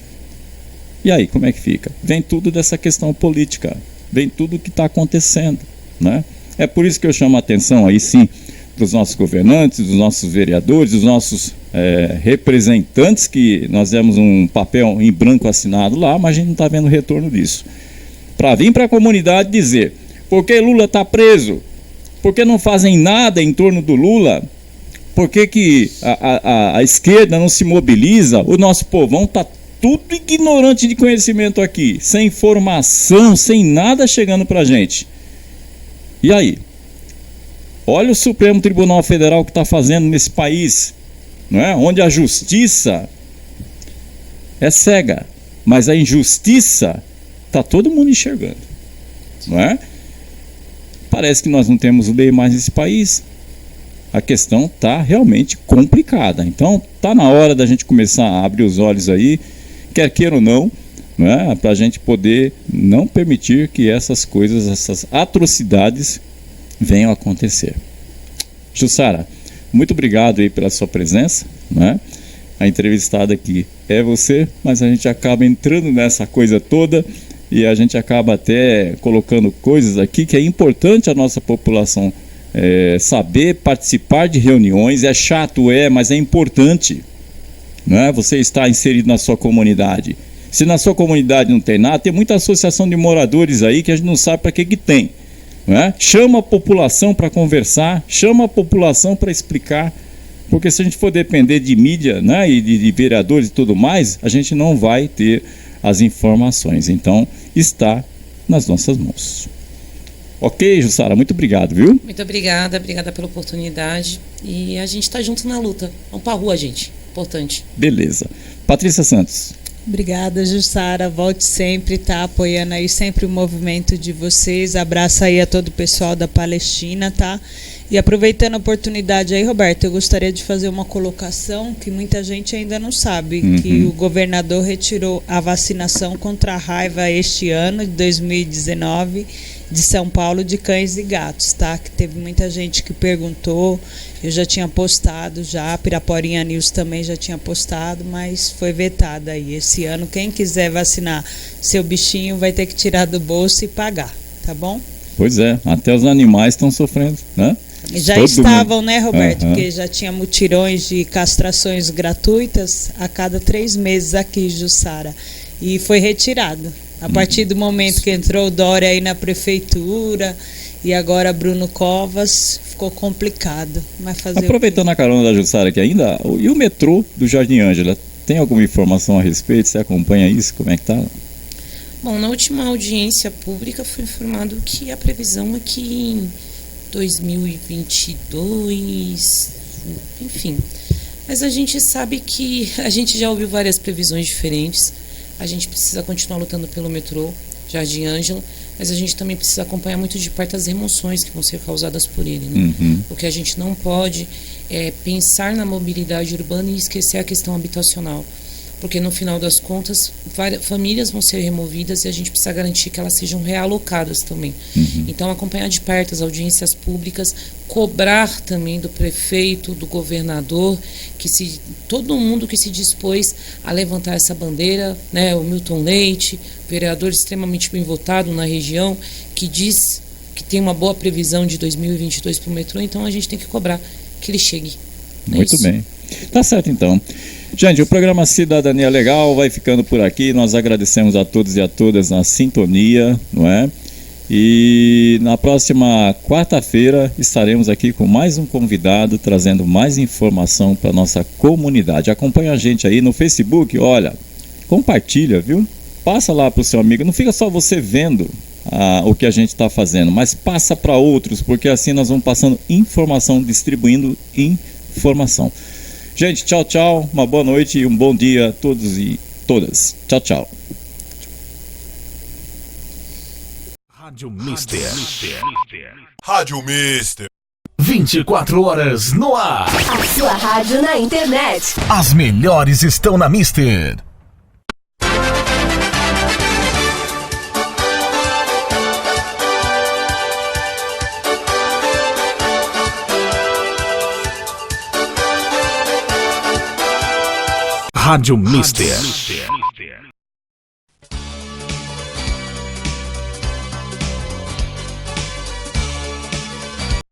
E aí, como é que fica? Vem tudo dessa questão política, vem tudo o que está acontecendo, né? É por isso que eu chamo a atenção aí sim dos nossos governantes, dos nossos vereadores, dos nossos representantes, que nós demos um papel em branco assinado lá, mas a gente não está vendo o retorno disso. Para vir para a comunidade dizer, por que Lula está preso? Por que não fazem nada em torno do Lula? Por que a esquerda não se mobiliza? O nosso povão está tudo ignorante de conhecimento aqui, sem informação, sem nada chegando para a gente. E aí? Olha o Supremo Tribunal Federal que está fazendo nesse país, não é? Onde a justiça é cega, mas a injustiça está todo mundo enxergando, não é? Parece que nós não temos lei mais nesse país. A questão está realmente complicada. Então está na hora da gente começar a abrir os olhos aí, quer queira ou não é? Para a gente poder não permitir que essas coisas, essas atrocidades venham a acontecer. Jussara, muito obrigado aí pela sua presença, né? A entrevistada aqui é você, mas a gente acaba entrando nessa coisa toda e a gente acaba até colocando coisas aqui que é importante a nossa população saber participar de reuniões. É chato, mas é importante, né? Você está inserido na sua comunidade. Se na sua comunidade não tem nada, tem muita associação de moradores aí que a gente não sabe para que tem, né? Chama a população para conversar, chama a população para explicar, porque se a gente for depender de mídia, né, e de vereadores e tudo mais, a gente não vai ter as informações. Então, está nas nossas mãos. Ok, Jussara, muito obrigado, viu? Muito obrigada pela oportunidade. E a gente está junto na luta. Vamos pra rua, gente. Importante. Beleza. Patrícia Santos. Obrigada, Jussara. Volte sempre, tá apoiando aí sempre o movimento de vocês. Abraço aí a todo o pessoal da Palestina, tá? E aproveitando a oportunidade aí, Roberto, eu gostaria de fazer uma colocação que muita gente ainda não sabe, que o governador retirou a vacinação contra a raiva este ano, de 2019, de São Paulo, de cães e gatos, tá? Que teve muita gente que perguntou, eu já tinha postado já, a Piraporinha News também já tinha postado, mas foi vetada aí. Esse ano, quem quiser vacinar seu bichinho vai ter que tirar do bolso e pagar, tá bom? Pois é, até os animais estão sofrendo, né? Já Todo estavam, mundo. né, Roberto? Porque já tinha mutirões de castrações gratuitas a cada 3 meses aqui, Jussara. E foi retirado. A partir do momento que entrou o Dória aí na prefeitura e agora Bruno Covas, ficou complicado. Mas aproveitando a carona da Jussara aqui ainda, e o metrô do Jardim Ângela? Tem alguma informação a respeito? Você acompanha isso? Como é que tá? Bom, na última audiência pública foi informado que a previsão é que em 2022, enfim. Mas a gente sabe que a gente já ouviu várias previsões diferentes. A gente precisa continuar lutando pelo metrô, Jardim Ângela, mas a gente também precisa acompanhar muito de perto as remoções que vão ser causadas por ele, né? O que a gente não pode é pensar na mobilidade urbana e esquecer a questão habitacional. Porque no final das contas, várias famílias vão ser removidas e a gente precisa garantir que elas sejam realocadas também. Então, acompanhar de perto as audiências públicas, cobrar também do prefeito, do governador, todo mundo que se dispôs a levantar essa bandeira, né? O Milton Leite, vereador extremamente bem votado na região, que diz que tem uma boa previsão de 2022 para o metrô, então a gente tem que cobrar que ele chegue. Muito bem. Tá certo, então. Gente, o programa Cidadania Legal vai ficando por aqui. Nós agradecemos a todos e a todas na sintonia, não é? E na próxima quarta-feira estaremos aqui com mais um convidado, trazendo mais informação para nossa comunidade. Acompanha a gente aí no Facebook, olha, compartilha, viu? Passa lá para o seu amigo, não fica só você vendo o que a gente está fazendo, mas passa para outros, porque assim nós vamos passando informação, distribuindo informação. Gente, tchau, tchau, uma boa noite e um bom dia a todos e todas. Tchau, tchau. Rádio Mister. Rádio Mister. 24 horas no ar. A sua rádio na internet. As melhores estão na Mister. Rádio Mister.